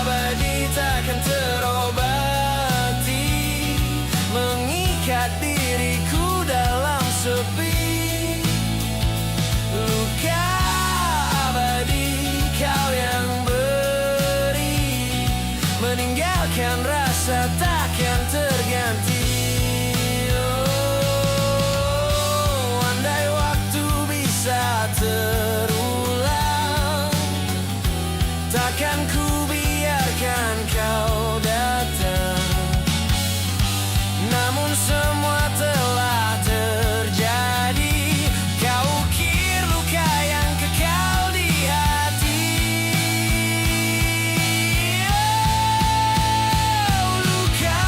abadi takkan terobati, mengikat diriku dalam sepi. Luka abadi kau yang beri, meninggalkan rasa takkan terganti. Oh, andai waktu bisa terulang, takkan ku biarkan kau datang. Namun semua telah terjadi, kau ukir luka yang kekal di hati. Oh, luka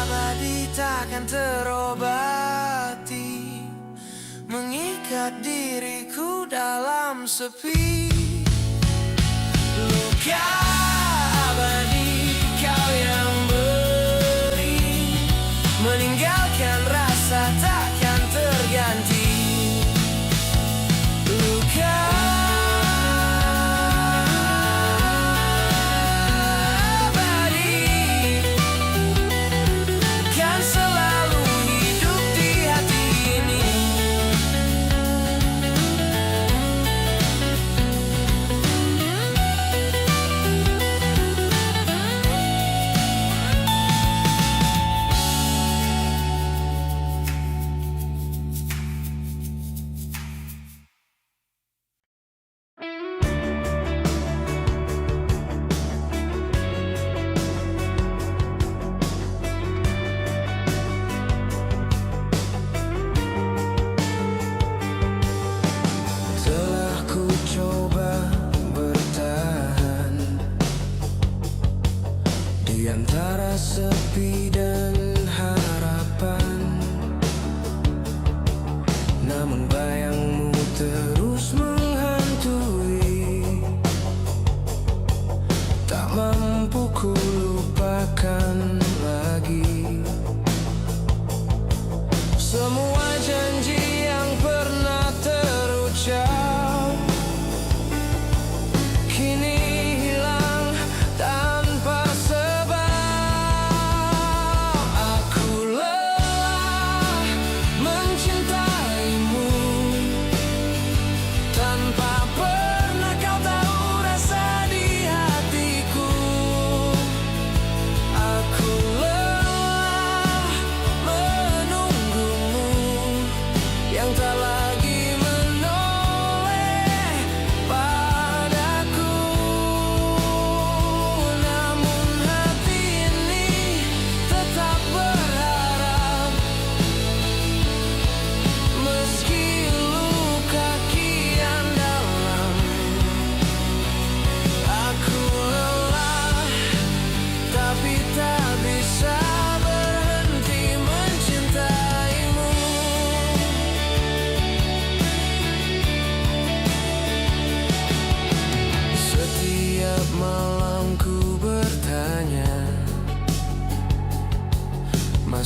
abadi takkan terobati, mengikat diriku dalam sepi. Luka abadi kau yang beri, meninggalkan rasa takkan terganti. Luka abadi kan selalu hidup di hati ini.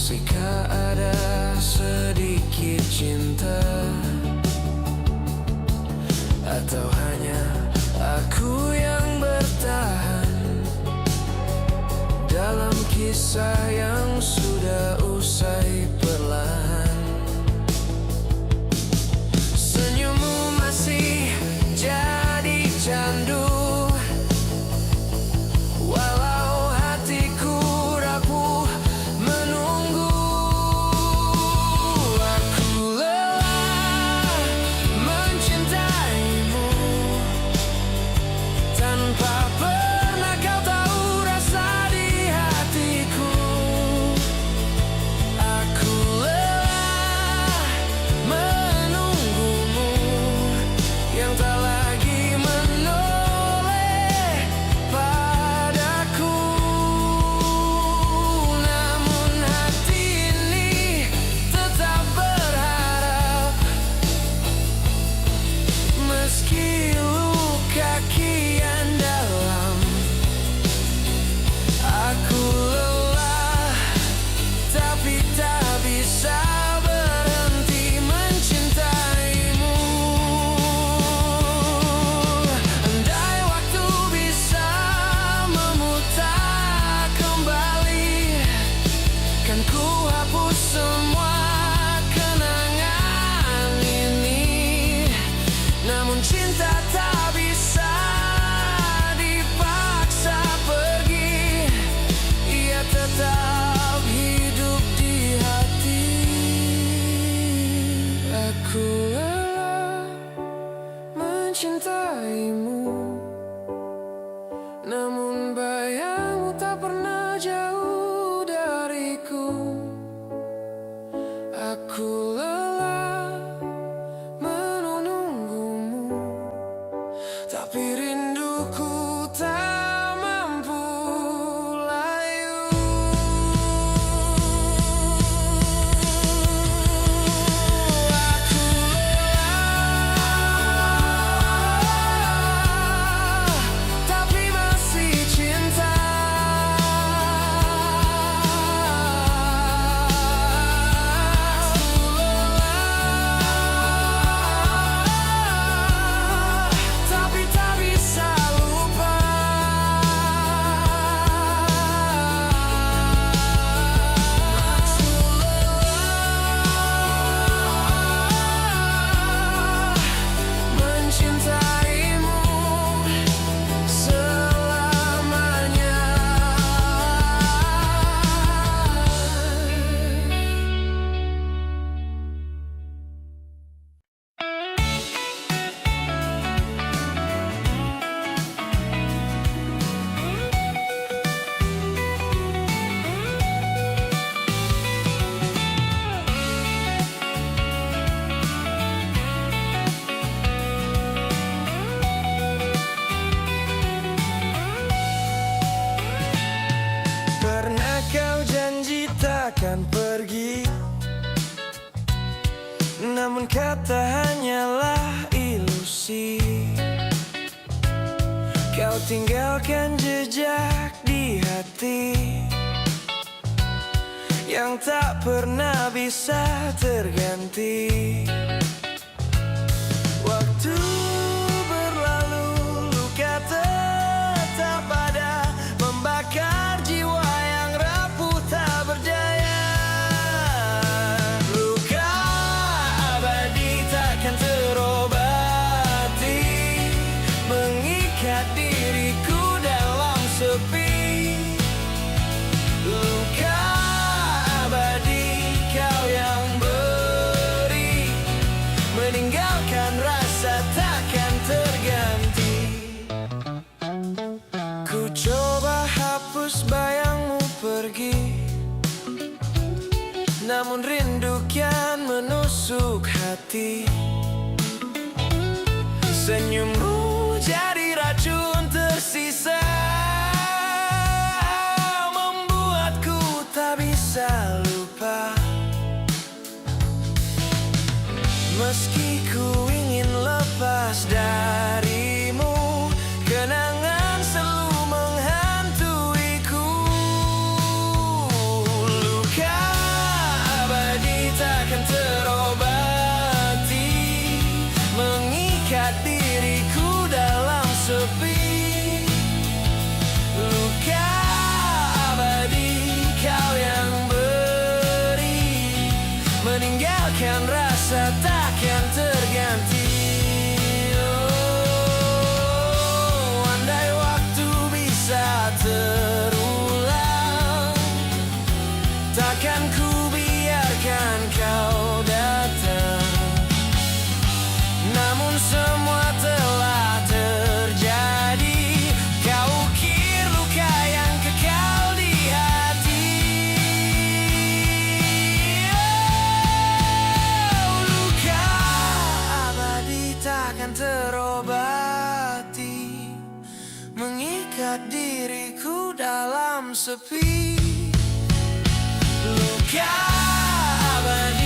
Masihkah ada sedikit cinta, atau hanya aku yang bertahan dalam kisah yang sudah usai perlahan? Senyummu masih jadi candu, walau hatiku rapuh menunggu. Aku lelah mencintaimu tanpa pernah kau tahu rasa di hatiku. Aku lelah menunggumu yang tak lagi menoleh padaku. Namun hati ini tetap berharap, meski luka kian dalam. Aku lelah tapi tak bisa berhenti mencintaimu. Andai waktu bisa memutar kembali, kan ku hapus semua kenangan ini. Namun cinta tak bisa dipaksa pergi, ia tetap hidup di hati. Aku lelah mencintaimu, namun bayangmu tak pernah jauh dariku. Aku lelah menunggumu, tapi rinduku tak mampu layu. Aku lelah, tapi masih cinta. Aku lelah, tapi tak bisa lupa. Aku lelah mencintaimu selamanya. Pernah kau janji takkan pergi, namun kata hanyalah ilusi. Kau tinggalkan jejak di hati yang tak pernah bisa terganti. Waktu berlalu, luka tetap ada, membakar jiwa yang rapuh tak berdaya. Luka abadi takkan terobati, mengikat diriku dalam sepi. Luka abadi kau yang beri, meninggalkan rasa takkan terganti. Ku coba hapus bayangmu pergi, namun rindu kian menusuk hati. Senyummu jadi racun tersisa, membuatku tak bisa lupa. Meski ku ingin lepas darimu, kenangan selalu menghantuiku. Luka mengikat diriku dalam sepi. Luka abadi